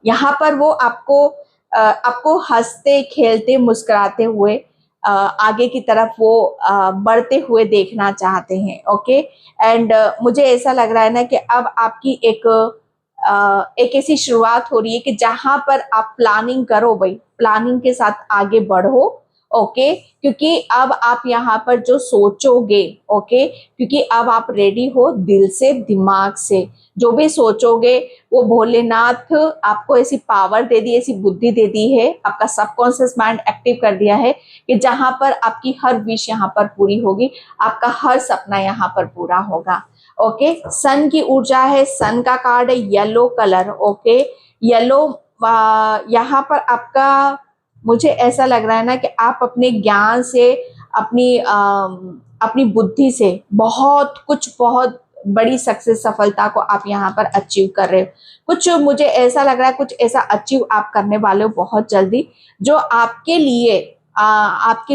यहाँ पर वो आपको हंसते खेलते मुस्कुराते हुए आगे की तरफ वो बढ़ते हुए देखना चाहते हैं। ओके, एंड मुझे ऐसा लग रहा है ना कि अब आपकी एक ऐसी शुरुआत हो रही है कि जहां पर आप प्लानिंग करो, भाई प्लानिंग के साथ आगे बढ़ो। ओके, क्योंकि अब आप यहाँ पर जो सोचोगे, ओके, क्योंकि अब आप रेडी हो दिल से, दिमाग से, जो भी सोचोगे वो भोलेनाथ आपको ऐसी पावर दे दी, ऐसी बुद्धि दे दी है, आपका सबकॉन्शियस माइंड एक्टिव कर दिया है कि जहां पर आपकी हर विश यहाँ पर पूरी होगी, आपका हर सपना यहाँ पर पूरा होगा। ओके, सन की ऊर्जा है, सन का कार्ड है येलो कलर। ओके, येलो, यहाँ पर आपका, मुझे ऐसा लग रहा है ना कि आप अपने ज्ञान से, अपनी बुद्धि से बहुत कुछ, बहुत बड़ी सक्सेस सफलता को आप यहाँ पर अचीव कर रहे हो। कुछ मुझे ऐसा लग रहा है, कुछ ऐसा अचीव आप करने वाले हो बहुत जल्दी, जो आपके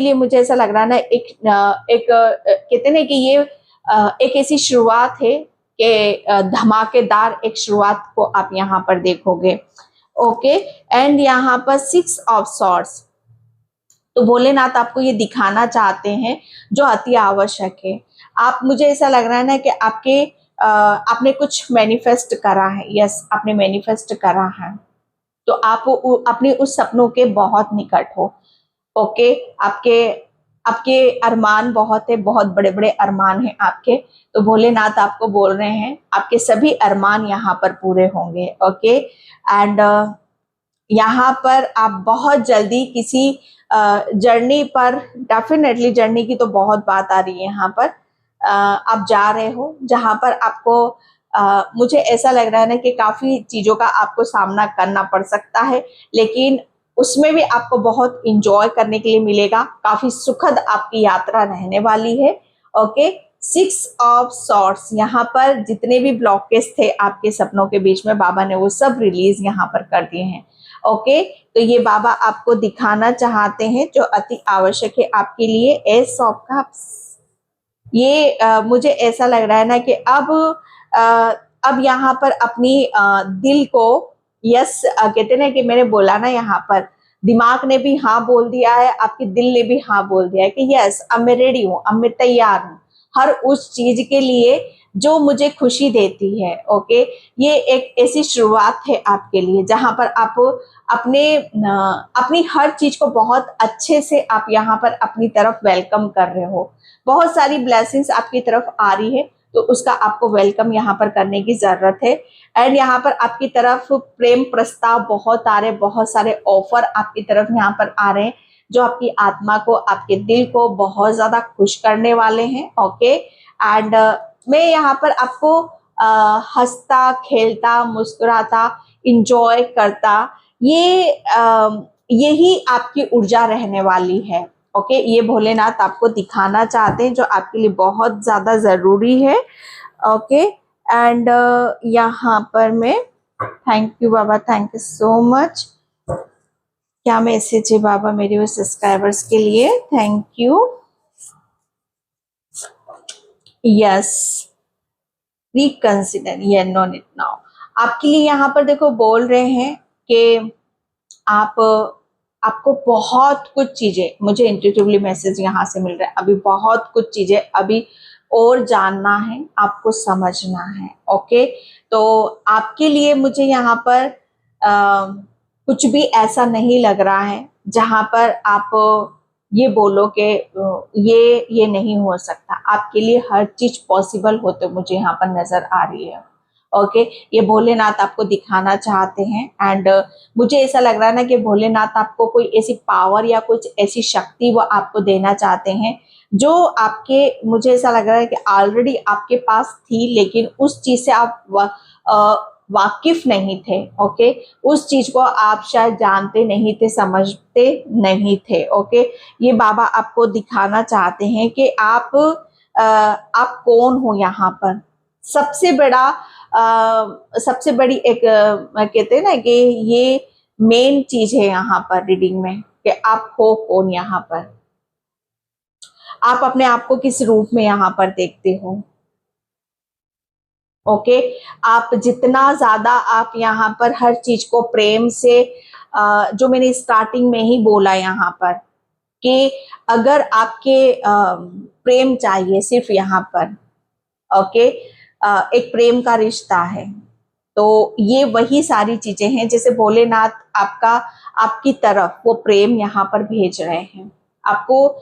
लिए मुझे ऐसा लग रहा है ना, एक कहते ना कि ये एक ऐसी शुरुआत है कि धमाकेदार एक शुरुआत को आप यहाँ पर देखोगे। ओके, एंड यहाँ पर 6 ऑफ सॉर्ड्स, तो भोलेनाथ आपको ये दिखाना चाहते हैं जो अति आवश्यक है। आप, मुझे ऐसा लग रहा है ना कि आपने कुछ मैनिफेस्ट करा है। यस, आपने मैनिफेस्ट करा है, तो आप अपने उस सपनों के बहुत निकट हो। ओके, आपके आपके अरमान बहुत है, बहुत बड़े बड़े अरमान हैं आपके, तो भोलेनाथ आपको बोल रहे हैं आपके सभी अरमान यहाँ पर पूरे होंगे। ओके, एंड यहाँ पर आप बहुत जल्दी किसी जर्नी पर, डेफिनेटली जर्नी की तो बहुत बात आ रही है यहाँ पर, आप जा रहे हो जहाँ पर आपको मुझे ऐसा लग रहा है ना कि काफी चीजों का आपको सामना करना पड़ सकता है, लेकिन उसमें भी आपको बहुत इंजॉय करने के लिए मिलेगा। काफी सुखद आपकी यात्रा रहने वाली है। ओके, 6 ऑफ सॉर्ड्स, यहाँ पर जितने भी ब्लॉकेज थे आपके सपनों के बीच में, बाबा ने वो सब रिलीज यहाँ पर कर दिए हैं। ओके, तो ये बाबा आपको दिखाना चाहते हैं जो अति आवश्यक है आपके लिए। एस ऑफ कप्स, ये मुझे ऐसा लग रहा है ना कि अब यहाँ पर अपनी दिल को, यस, कहते ना कि मैंने बोला ना, यहाँ पर दिमाग ने भी हाँ बोल दिया है, आपके दिल ने भी हाँ बोल दिया है कि यस, अब मैं रेडी हूँ, अब मैं तैयार हूँ हर उस चीज के लिए जो मुझे खुशी देती है। ओके, ये एक ऐसी शुरुआत है आपके लिए जहां पर आप अपनी हर चीज को बहुत अच्छे से आप यहाँ पर अपनी तरफ वेलकम कर रहे हो। बहुत सारी ब्लेसिंग्स आपकी तरफ आ रही है, तो उसका आपको वेलकम यहाँ पर करने की जरूरत है। एंड यहाँ पर आपकी तरफ प्रेम प्रस्ताव बहुत आ रहे, बहुत सारे ऑफर आपकी तरफ यहाँ पर आ रहे हैं जो आपकी आत्मा को, आपके दिल को बहुत ज्यादा खुश करने वाले हैं। ओके, एंड मैं यहाँ पर आपको हंसता खेलता मुस्कुराता इंजॉय करता, यही आपकी ऊर्जा रहने वाली है। ओके, ये भोलेनाथ आपको दिखाना चाहते हैं जो आपके लिए बहुत ज्यादा जरूरी है। ओके, एंड यहाँ पर मैं, थैंक यू बाबा, थैंक यू सो मच। क्या मैसेज है बाबा मेरे वो सब्सक्राइबर्स के लिए? Thank you. यस, रिकंसिडर, ये नो नीड नाउ। आपके लिए यहाँ पर देखो बोल रहे हैं कि आपको बहुत कुछ चीजें, मुझे इंट्यूटिवली मैसेज यहाँ से मिल रहा है, अभी बहुत कुछ चीजें अभी और जानना है, आपको समझना है। ओके, तो आपके लिए मुझे यहाँ पर कुछ भी ऐसा नहीं लग रहा है जहां पर आप ये बोलो कि ये नहीं हो सकता। आपके लिए हर चीज पॉसिबल होते मुझे यहाँ पर नजर आ रही है। ओके, ये भोलेनाथ आपको दिखाना चाहते हैं, एंड मुझे ऐसा लग रहा है ना कि भोलेनाथ आपको कोई ऐसी पावर या कुछ ऐसी शक्ति वो आपको देना चाहते हैं जो आपके, मुझे ऐसा लग रहा है कि ऑलरेडी आपके पास थी, लेकिन उस चीज से आप वाकिफ नहीं थे। ओके, उस चीज को आप शायद जानते नहीं थे, समझते नहीं थे। ओके, ये बाबा आपको दिखाना चाहते हैं कि आप कौन हो यहाँ पर। सबसे बड़ी एक कहते हैं ना कि ये मेन चीज है यहाँ पर रीडिंग में कि आप हो कौन यहाँ पर, आप अपने आप को किस रूप में यहाँ पर देखते हो। ओके, आप जितना ज्यादा आप यहाँ पर हर चीज को प्रेम से, जो मैंने स्टार्टिंग में ही बोला यहाँ पर कि अगर आपके प्रेम चाहिए सिर्फ यहाँ पर, ओके, एक प्रेम का रिश्ता है, तो ये वही सारी चीजें हैं जैसे भोलेनाथ आपकी तरफ वो प्रेम यहाँ पर भेज रहे हैं। आपको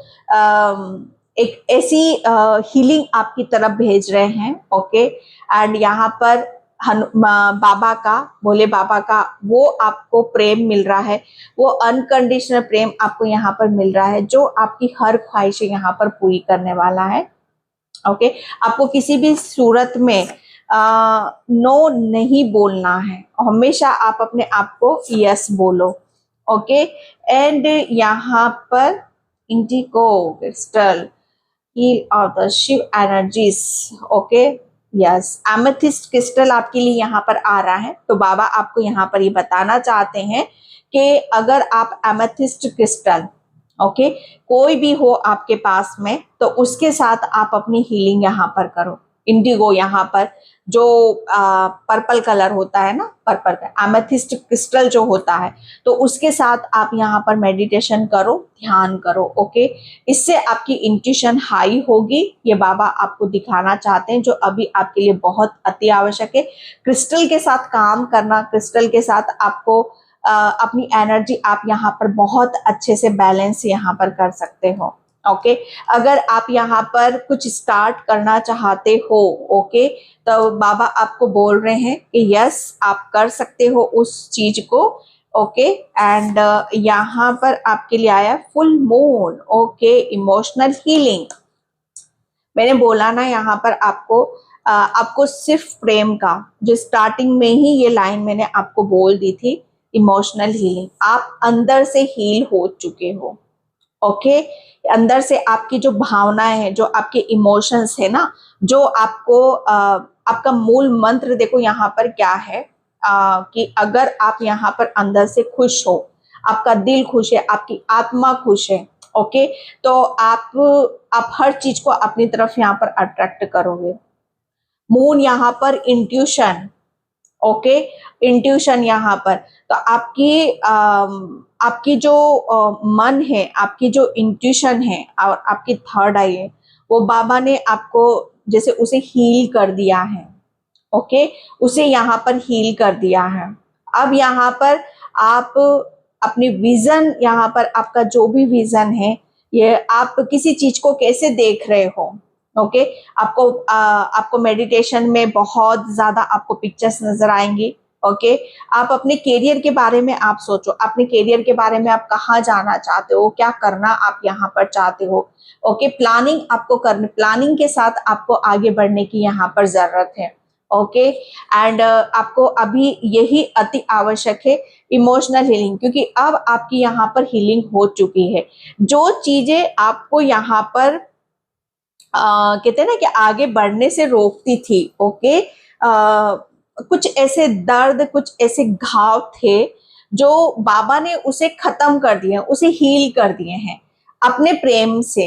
एक ऐसी हीलिंग आपकी तरफ भेज रहे हैं। ओके, एंड यहाँ पर बाबा का, भोले बाबा का वो आपको प्रेम मिल रहा है, वो अनकंडीशनल प्रेम आपको यहाँ पर मिल रहा है जो आपकी हर ख्वाहिशें यहाँ पर पूरी करने वाला है। ओके, आपको किसी भी सूरत में नो नहीं बोलना है, हमेशा आप अपने आप को यस बोलो। ओके, एंड यहाँ पर indigo crystal heal of the Shiva energies. Okay, yes, amethyst crystal आपके लिए यहाँ पर आ रहा है। तो बाबा आपको यहाँ पर ये बताना चाहते हैं कि अगर आप एमेथिस्ट क्रिस्टल ओके कोई भी हो आपके पास में, तो उसके साथ आप अपनी हीलिंग यहाँ पर करो। इंडिगो यहाँ पर जो पर्पल कलर होता है ना, पर्पल का एमेथिस्ट क्रिस्टल जो होता है, तो उसके साथ आप यहाँ पर मेडिटेशन करो, ध्यान करो। ओके, इससे आपकी इंट्यूशन हाई होगी। ये बाबा आपको दिखाना चाहते हैं, जो अभी आपके लिए बहुत अति आवश्यक है। क्रिस्टल के साथ काम करना, क्रिस्टल के साथ आपको अपनी एनर्जी आप यहाँ पर बहुत अच्छे से बैलेंस यहाँ पर कर सकते हो। ओके, अगर आप यहाँ पर कुछ स्टार्ट करना चाहते हो, ओके, तो बाबा आपको बोल रहे हैं कि यस आप कर सकते हो उस चीज को। ओके, एंड यहाँ पर आपके लिए आया full moon. Okay, emotional healing. मैंने बोला ना यहाँ पर आपको सिर्फ प्रेम का, जो स्टार्टिंग में ही ये लाइन मैंने आपको बोल दी थी, इमोशनल हीलिंग। आप अंदर से हील हो चुके हो। ओके, अंदर से आपकी जो भावनाएं हैं, जो आपके इमोशंस है ना, जो आपका मूल मंत्र देखो यहाँ पर क्या है, कि अगर आप यहाँ पर अंदर से खुश हो, आपका दिल खुश है, आपकी आत्मा खुश है, ओके, तो आप हर चीज को अपनी तरफ यहाँ पर अट्रैक्ट करोगे। मून यहाँ पर इंट्यूशन। ओके, इंट्यूशन यहाँ पर, तो आपकी जो मन है, आपकी जो इंट्यूशन है और आपकी थर्ड आई है, वो बाबा ने आपको जैसे उसे हील कर दिया है। ओके, उसे यहाँ पर हील कर दिया है। अब यहाँ पर आप अपनी विजन, यहाँ पर आपका जो भी विजन है, ये आप किसी चीज को कैसे देख रहे हो। ओके, आपको मेडिटेशन में बहुत ज्यादा आपको पिक्चर्स नजर आएंगी। ओके, आप अपने करियर के बारे में आप सोचो, अपने करियर के बारे में आप कहाँ जाना चाहते हो, क्या करना आप यहाँ पर चाहते हो। ओके, प्लानिंग आपको करनी, प्लानिंग के साथ आपको आगे बढ़ने की यहाँ पर जरूरत है। ओके, एंड आपको अभी यही अति आवश्यक है, इमोशनल हीलिंग, क्योंकि अब आपकी यहाँ पर हीलिंग हो चुकी है। जो चीजें आपको यहाँ पर कहते हैं ना कि आगे बढ़ने से रोकती थी, ओके, कुछ ऐसे दर्द, कुछ ऐसे घाव थे जो बाबा ने उसे खत्म कर दिए, उसे हील कर दिए हैं अपने प्रेम से।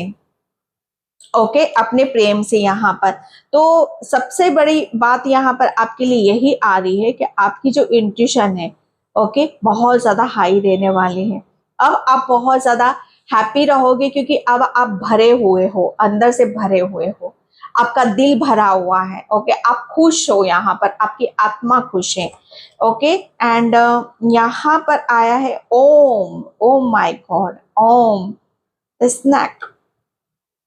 ओके, अपने प्रेम से यहाँ पर। तो सबसे बड़ी बात यहाँ पर आपके लिए यही आ रही है कि आपकी जो इंट्यूशन है, ओके, बहुत ज्यादा हाई रहने वाली है। अब आप बहुत ज्यादा हैप्पी रहोगे, क्योंकि अब आप भरे हुए हो, अंदर से भरे हुए हो, आपका दिल भरा हुआ है। ओके, आप खुश हो, यहाँ पर आपकी आत्मा खुश है। ओके, एंड यहाँ पर आया है Om. Om my God, Om snack.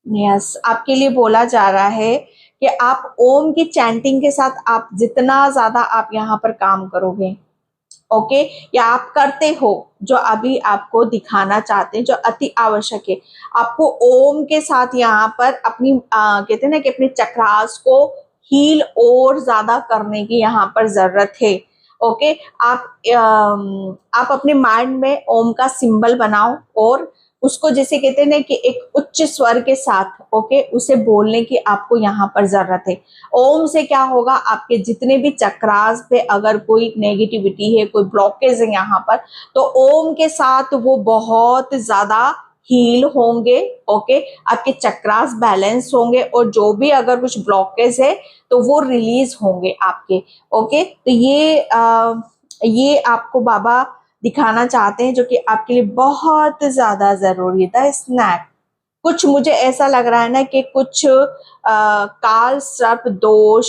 Yes, आपके लिए बोला जा रहा है कि आप ओम की चैंटिंग के साथ आप जितना ज्यादा आप यहाँ पर काम करोगे, ओके, या आप करते हो, जो अभी आपको दिखाना चाहते हैं, जो अति आवश्यक है, आपको ओम के साथ यहाँ पर अपनी कहते हैं ना कि अपने चक्रास को हील और ज्यादा करने की यहाँ पर जरूरत है। ओके, आप अपने माइंड में ओम का सिंबल बनाओ और उसको जैसे कहते हैं ना कि एक उच्च स्वर के साथ, ओके, उसे बोलने की आपको यहाँ पर जरूरत है। ओम से क्या होगा, आपके जितने भी चक्रास पे अगर कोई नेगेटिविटी है, कोई ब्लॉकेज है यहाँ पर, तो ओम के साथ वो बहुत ज्यादा हील होंगे। ओके, आपके चक्रास बैलेंस होंगे और जो भी अगर कुछ ब्लॉकेज है तो वो रिलीज होंगे आपके। ओके, तो ये आपको बाबा दिखाना चाहते हैं, जो कि आपके लिए बहुत ज्यादा जरूरी था। स्नैक, कुछ मुझे ऐसा लग रहा है ना कि कुछ काल सर्प दोष,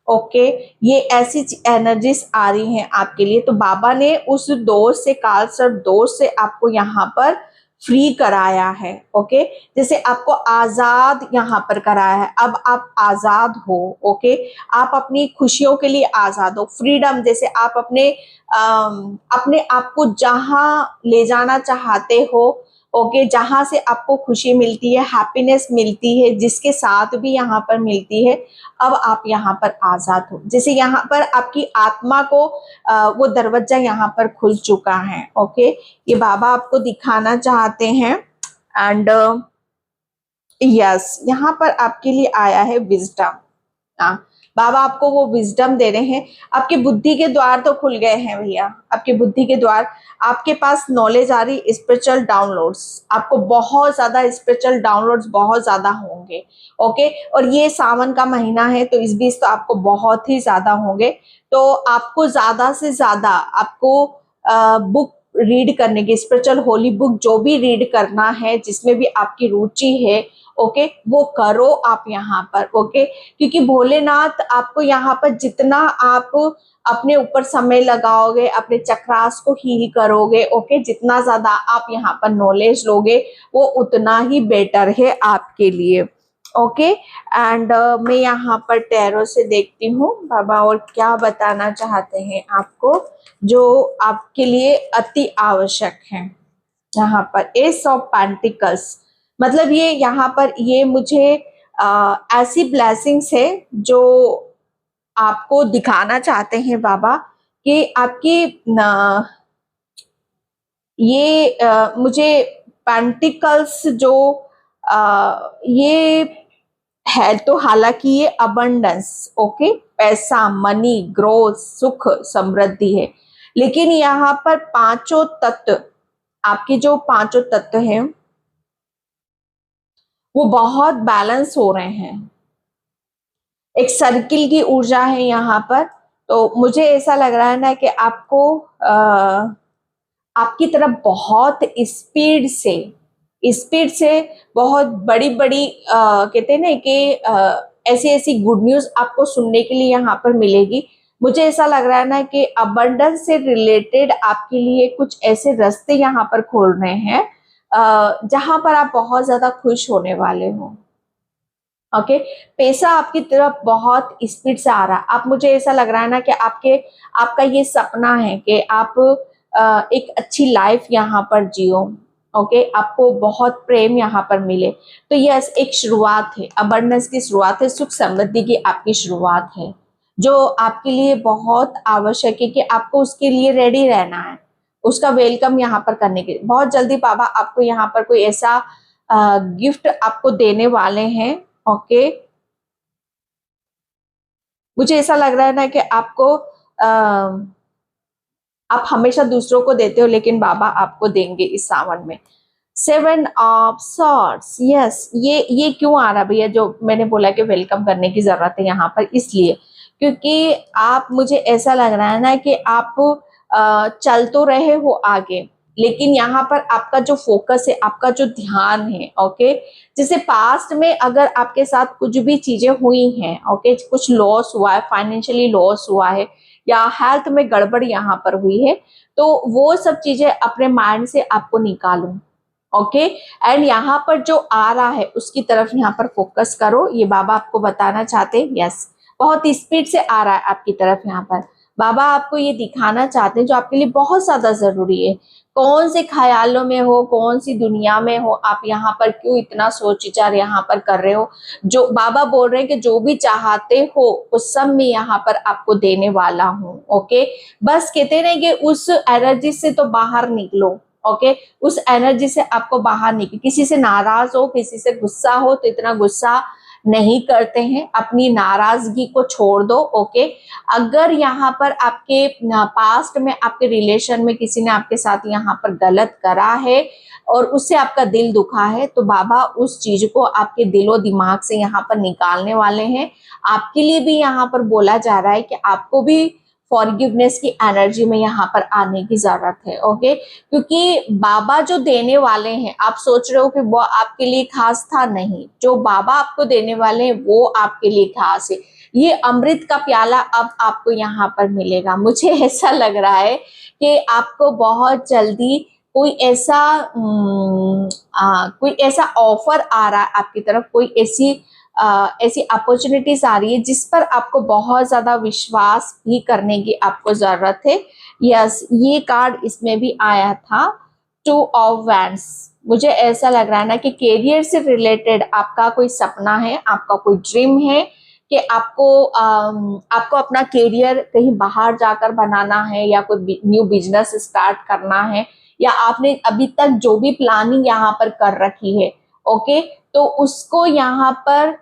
ओके, ये ऐसी एनर्जीज आ रही हैं आपके लिए। तो बाबा ने उस दोष से, काल सर्प दोष से आपको यहाँ पर फ्री कराया है। ओके, जैसे आपको आजाद यहाँ पर कराया है, अब आप आजाद हो। ओके, आप अपनी खुशियों के लिए आजाद हो, फ्रीडम, जैसे आप अपने आप को जहां ले जाना चाहते हो, ओके, जहां से आपको खुशी मिलती है, हैप्पीनेस मिलती है, जिसके साथ भी यहाँ पर मिलती है, अब आप यहाँ पर आजाद हो। जैसे यहाँ पर आपकी आत्मा को वो दरवाजा यहाँ पर खुल चुका है। ओके, ये बाबा आपको दिखाना चाहते हैं। एंड यस, यहाँ पर आपके लिए आया है विजडम। हाँ, बाबा आपको वो विजडम दे रहे हैं। आपके बुद्धि के द्वार तो खुल गए हैं भैया, आपके बुद्धि के द्वार, आपके पास नॉलेज आ रही, स्पिरिचुअल डाउनलोड्स, आपको बहुत ज्यादा स्पिरिचुअल डाउनलोड्स बहुत ज्यादा होंगे। ओके, और ये सावन का महीना है तो इस बीच तो आपको बहुत ही ज्यादा होंगे। तो आपको ज्यादा से ज्यादा आपको बुक रीड करने की, स्पिरिचुअल होली बुक जो भी रीड करना है, जिसमें भी आपकी रुचि है, ओके, वो करो आप यहाँ पर। ओके, क्योंकि भोलेनाथ आपको यहाँ पर जितना आप अपने ऊपर समय लगाओगे, अपने चक्रास को हील करोगे, ओके, जितना ज्यादा आप यहाँ पर नॉलेज लोगे वो उतना ही बेटर है आपके लिए। ओके, एंड मैं यहाँ पर टैरो से देखती हूँ बाबा और क्या बताना चाहते हैं आपको जो आपके लिए अति आवश्यक है। यहाँ पर एस ऑफ पेंटिकल्स, मतलब ये यहाँ पर ये मुझे ऐसी ब्लेसिंग्स है जो आपको दिखाना चाहते हैं बाबा कि आपकी ये मुझे पेंटिकल्स जो ये है, तो हालांकि ये अबंडेंस, ओके, पैसा, मनी, ग्रोथ, सुख, समृद्धि है, लेकिन यहाँ पर पांचों तत्व, आपके जो पांचों तत्व हैं वो बहुत बैलेंस हो रहे हैं। एक सर्किल की ऊर्जा है यहाँ पर। तो मुझे ऐसा लग रहा है ना कि आपको आपकी तरफ बहुत स्पीड से बहुत बड़ी बड़ी कहते हैं ना कि ऐसी ऐसी गुड न्यूज आपको सुनने के लिए यहाँ पर मिलेगी। मुझे ऐसा लग रहा है ना कि अबंडेंस से रिलेटेड आपके लिए कुछ ऐसे रास्ते यहाँ पर खोल रहे हैं जहां पर आप बहुत ज्यादा खुश होने वाले हो। ओके, पैसा आपकी तरफ बहुत स्पीड से आ रहा है। आप, मुझे ऐसा लग रहा है ना कि आपका ये सपना है कि आप एक अच्छी लाइफ यहाँ पर जियो। ओके, आपको बहुत प्रेम यहाँ पर मिले। तो यस, एक शुरुआत है, अबंडेंस की शुरुआत है, सुख समृद्धि की आपकी शुरुआत है, जो आपके लिए बहुत आवश्यक है कि आपको उसके लिए रेडी रहना है, उसका वेलकम यहाँ पर करने के लिए। बहुत जल्दी बाबा आपको यहाँ पर कोई ऐसा गिफ्ट आपको देने वाले हैं। ओके, मुझे ऐसा लग रहा है ना कि आपको आप हमेशा दूसरों को देते हो, लेकिन बाबा आपको देंगे इस सावन में। 7 ऑफ सॉर्ड्स, यस, ये क्यों आ रहा भैया, जो मैंने बोला कि वेलकम करने की जरूरत है यहाँ पर, इसलिए क्योंकि आप, मुझे ऐसा लग रहा है ना कि आप चल तो रहे हो आगे, लेकिन यहाँ पर आपका जो फोकस है, आपका जो ध्यान है, ओके, जैसे पास्ट में अगर आपके साथ कुछ भी चीजें हुई हैं, ओके, कुछ लॉस हुआ है, फाइनेंशियली लॉस हुआ है, या हेल्थ में गड़बड़ यहाँ पर हुई है, तो वो सब चीजें अपने माइंड से आपको निकालो। ओके, एंड यहाँ पर जो आ रहा है उसकी तरफ यहाँ पर फोकस करो, ये बाबा आपको बताना चाहते हैं। यस, बहुत स्पीड से आ रहा है आपकी तरफ यहाँ पर। बाबा आपको ये दिखाना चाहते हैं जो आपके लिए बहुत ज्यादा जरूरी है। कौन से ख्यालों में हो, कौन सी दुनिया में हो आप, यहाँ पर क्यों इतना सोच विचार यहाँ पर कर रहे हो। जो बाबा बोल रहे हैं कि जो भी चाहते हो उस सब में यहाँ पर आपको देने वाला हूँ। ओके, बस कहते रहे कि उस एनर्जी से तो बाहर निकलो। ओके, उस एनर्जी से आपको बाहर निकल, किसी से नाराज हो, किसी से गुस्सा हो तो इतना गुस्सा नहीं करते हैं, अपनी नाराजगी को छोड़ दो। ओके, अगर यहाँ पर आपके पास्ट में आपके रिलेशन में किसी ने आपके साथ यहाँ पर गलत करा है और उससे आपका दिल दुखा है, तो बाबा उस चीज को आपके दिलो दिमाग से यहाँ पर निकालने वाले हैं। आपके लिए भी यहाँ पर बोला जा रहा है कि आपको भी फॉरगिवनेस की एनर्जी में यहाँ पर आने की जरूरत है। ओके, क्योंकि बाबा जो देने वाले हैं, आप सोच रहे हो कि वो आपके लिए खास था, नहीं, जो बाबा आपको देने वाले हैं वो आपके लिए खास है। ये अमृत का प्याला अब आपको यहाँ पर मिलेगा। मुझे ऐसा लग रहा है कि आपको बहुत जल्दी कोई ऐसा ऑफर आ रहा है आपकी तरफ, कोई ऐसी अपॉर्चुनिटीज आ रही है जिस पर आपको बहुत ज्यादा विश्वास भी करने की आपको जरूरत है। यस, ये कार्ड इसमें भी आया था, 2 ऑफ वैंड्स। मुझे ऐसा लग रहा है ना कि करियर से रिलेटेड आपका कोई सपना है, आपका कोई ड्रीम है कि आपको अपना करियर कहीं बाहर जाकर बनाना है, या कोई न्यू बिजनेस स्टार्ट करना है, या आपने अभी तक जो भी प्लानिंग यहाँ पर कर रखी है, ओके, तो उसको यहाँ पर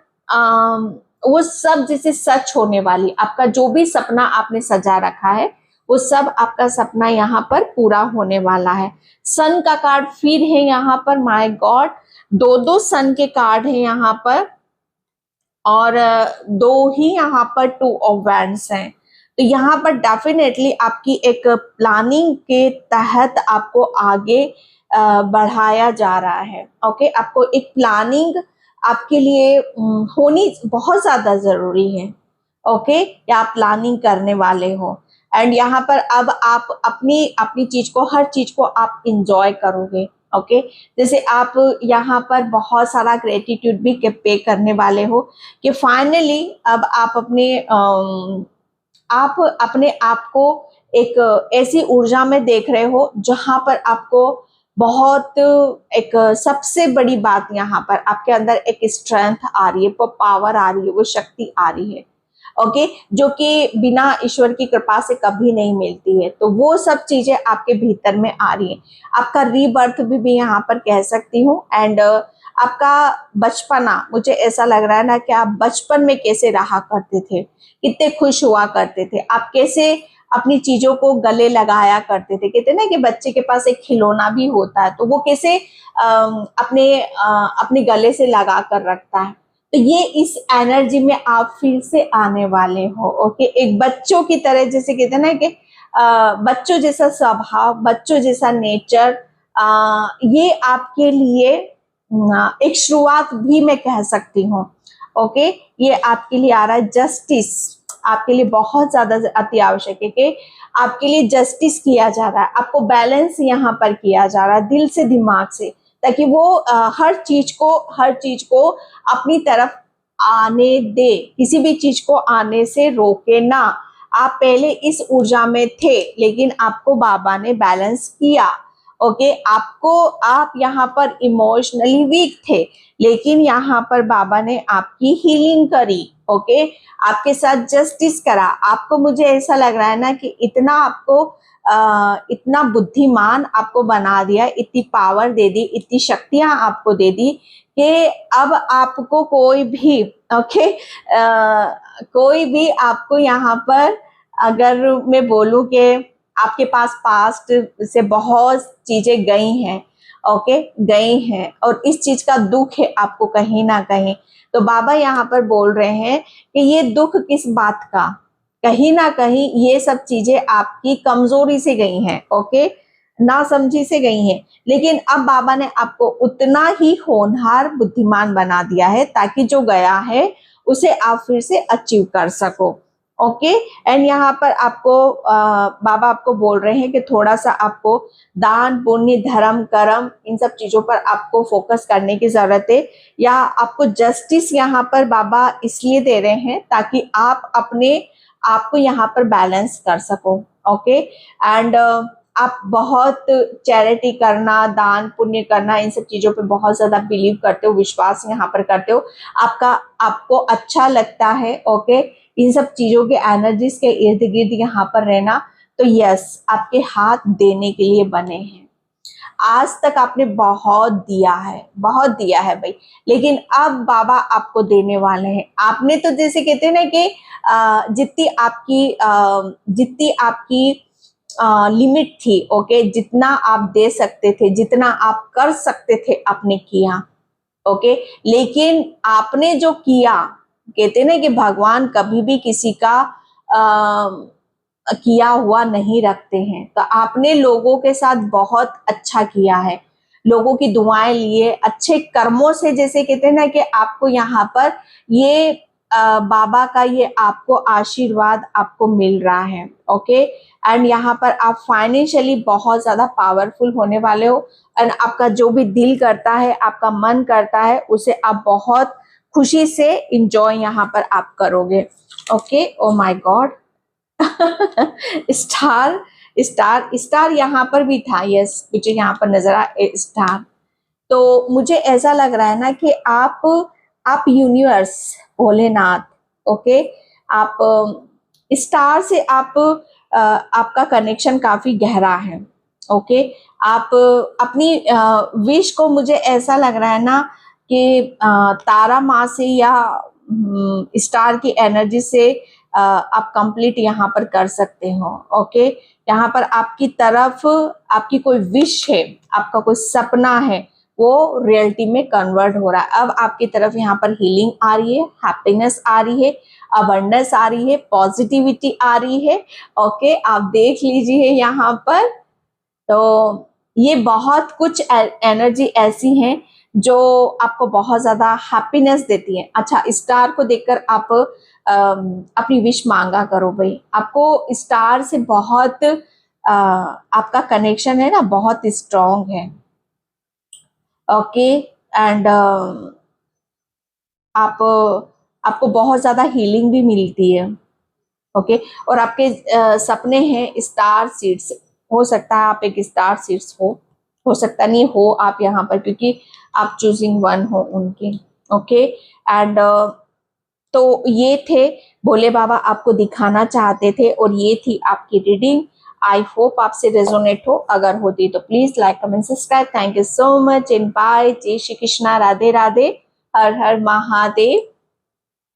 वो सब जैसे सच होने वाली, आपका जो भी सपना आपने सजा रखा है वो सब आपका सपना यहाँ पर पूरा होने वाला है। सन का कार्ड फिर है यहाँ पर, माय गॉड, दो सन के कार्ड है यहाँ पर, और दो ही यहाँ पर टू ऑफ वैंड्स हैं। तो यहाँ पर डेफिनेटली आपकी एक प्लानिंग के तहत आपको आगे बढ़ाया जा रहा है। ओके, आपको एक प्लानिंग आपके लिए होनी बहुत ज्यादा जरूरी है। ओके, या आप प्लानिंग करने वाले हो, एंड यहाँ पर अब आप अपनी अपनी चीज को, हर चीज को आप इंजॉय करोगे। ओके, जैसे आप यहाँ पर बहुत सारा ग्रेटिट्यूड भी पे करने वाले हो कि फाइनली अब आप अपने आप को एक ऐसी ऊर्जा में देख रहे हो जहां पर आपको बहुत एक सबसे बड़ी बात, यहाँ पर आपके अंदर एक स्ट्रेंथ आ रही है, वो पावर आ रही है, वो शक्ति आ रही है। ओके, जो कि बिना ईश्वर की कृपा से कभी नहीं मिलती है। तो वो सब चीजें आपके भीतर में आ रही है। आपका रीबर्थ भी यहाँ पर कह सकती हूँ। एंड आपका बचपना, मुझे ऐसा लग रहा है ना कि आप बचपन में कैसे रहा करते थे, कितने खुश हुआ करते थे, आप कैसे अपनी चीजों को गले लगाया करते थे। कहते ना कि बच्चे के पास एक खिलौना भी होता है तो वो कैसे अपने गले से लगा कर रखता है। तो ये इस एनर्जी में आप फिर से आने वाले हो। ओके, एक बच्चों की तरह, जैसे कहते हैं ना कि बच्चों जैसा स्वभाव, बच्चों जैसा नेचर, ये आपके लिए एक शुरुआत भी मैं कह सकती हूँ। ओके, ये आपके लिए आ रहा है जस्टिस, आपके लिए बहुत ज्यादा अति आवश्यक है कि आपके लिए जस्टिस किया जा रहा है, आपको बैलेंस यहाँ पर किया जा रहा है दिल से दिमाग से, ताकि वो हर चीज को अपनी तरफ आने दे, किसी भी चीज को आने से रोके ना। आप पहले इस ऊर्जा में थे लेकिन आपको बाबा ने बैलेंस किया। ओके, आप यहाँ पर इमोशनली वीक थे लेकिन यहाँ पर बाबा ने आपकी हीलिंग करी। ओके, आपके साथ जस्टिस करा। आपको, मुझे ऐसा लग रहा है ना कि इतना बुद्धिमान आपको बना दिया, इतनी पावर दे दी, इतनी शक्तियां आपको दे दी कि अब आपको कोई भी आपको यहाँ पर, अगर मैं बोलूं कि आपके पास्ट से बहुत चीजें गई हैं, ओके, गई हैं, और इस चीज का दुख है आपको कहीं ना कहीं। तो बाबा यहाँ पर बोल रहे हैं कि ये दुख किस बात का, कहीं ना कहीं ये सब चीजें आपकी कमजोरी से गई हैं। ओके, ना समझी से गई हैं, लेकिन अब बाबा ने आपको उतना ही होनहार, बुद्धिमान बना दिया है ताकि जो गया है उसे आप फिर से अचीव कर सको। ओके, एंड यहाँ पर आपको बाबा आपको बोल रहे हैं कि थोड़ा सा आपको दान पुण्य धर्म कर्म इन सब चीजों पर आपको फोकस करने की जरूरत है, या आपको जस्टिस यहाँ पर बाबा इसलिए दे रहे हैं ताकि आप अपने आप को यहाँ पर बैलेंस कर सको। ओके, एंड आप बहुत चैरिटी करना, दान पुण्य करना, इन सब चीजों पे बहुत ज्यादा बिलीव करते हो, विश्वास यहाँ पर करते हो, आपको अच्छा लगता है। ओके, इन सब चीजों के एनर्जीज के इर्द गिर्द यहाँ पर रहना। तो यस, आपके हाथ देने के लिए बने हैं। आज तक आपने बहुत दिया है भाई, लेकिन अब बाबा आपको देने वाले हैं। आपने तो जैसे कहते हैं ना कि जितनी आपकी लिमिट थी, ओके, जितना आप दे सकते थे, जितना आप कर सकते थे, आपने किया। ओके, लेकिन आपने जो किया, कहते ना कि भगवान कभी भी किसी का किया हुआ नहीं रखते हैं। तो आपने लोगों के साथ बहुत अच्छा किया है, लोगों की दुआएं लिए, अच्छे कर्मों से, जैसे कहते हैं ना कि आपको यहाँ पर ये बाबा का ये आपको आशीर्वाद आपको मिल रहा है। ओके, एंड यहाँ पर आप फाइनेंशियली बहुत ज्यादा पावरफुल होने वाले हो, एंड आपका जो भी दिल करता है, आपका मन करता है, उसे आप बहुत खुशी से इंजॉय यहाँ पर आप करोगे। Okay, oh my God, star यहाँ पर भी था। यस, मुझे यहाँ पर नजर आया स्टार। तो मुझे ऐसा लग रहा है ना कि आप यूनिवर्स, भोलेनाथ, ओके, आप स्टार से आपका कनेक्शन काफी गहरा है। ओके, आप अपनी विश को, मुझे ऐसा लग रहा है ना कि तारा माँ से या स्टार की एनर्जी से आप कंप्लीट यहाँ पर कर सकते हो। ओके, यहाँ पर आपकी तरफ आपकी कोई विश है, आपका कोई सपना है, वो रियलिटी में कन्वर्ट हो रहा है। अब आपकी तरफ यहाँ पर हीलिंग आ रही है, हैप्पीनेस आ रही है, अबंडेंस आ रही है, पॉजिटिविटी आ रही है। ओके, आप देख लीजिए यहाँ पर। तो ये बहुत कुछ एनर्जी ऐसी हैं जो आपको बहुत ज्यादा हैप्पीनेस देती है। अच्छा, स्टार को देखकर आप अपनी विश मांगा करो भाई। आपको स्टार से बहुत आपका कनेक्शन है ना, बहुत स्ट्रांग है। ओके, एंड आपको बहुत ज्यादा हीलिंग भी मिलती है। ओके, और आपके सपने हैं स्टार सीड्स। हो सकता है आप एक स्टार सीड्स हो सकता नहीं हो आप यहाँ पर, क्योंकि आप चूजिंग वन हो उनके। ओके, एंड तो ये थे भोले बाबा आपको दिखाना चाहते थे, और ये थी आपकी रीडिंग। आई होप आपसे रेजोनेट हो। अगर होती तो please like comment subscribe. Thank you so much and bye. जय श्री कृष्णा, राधे राधे, हर हर महादेव।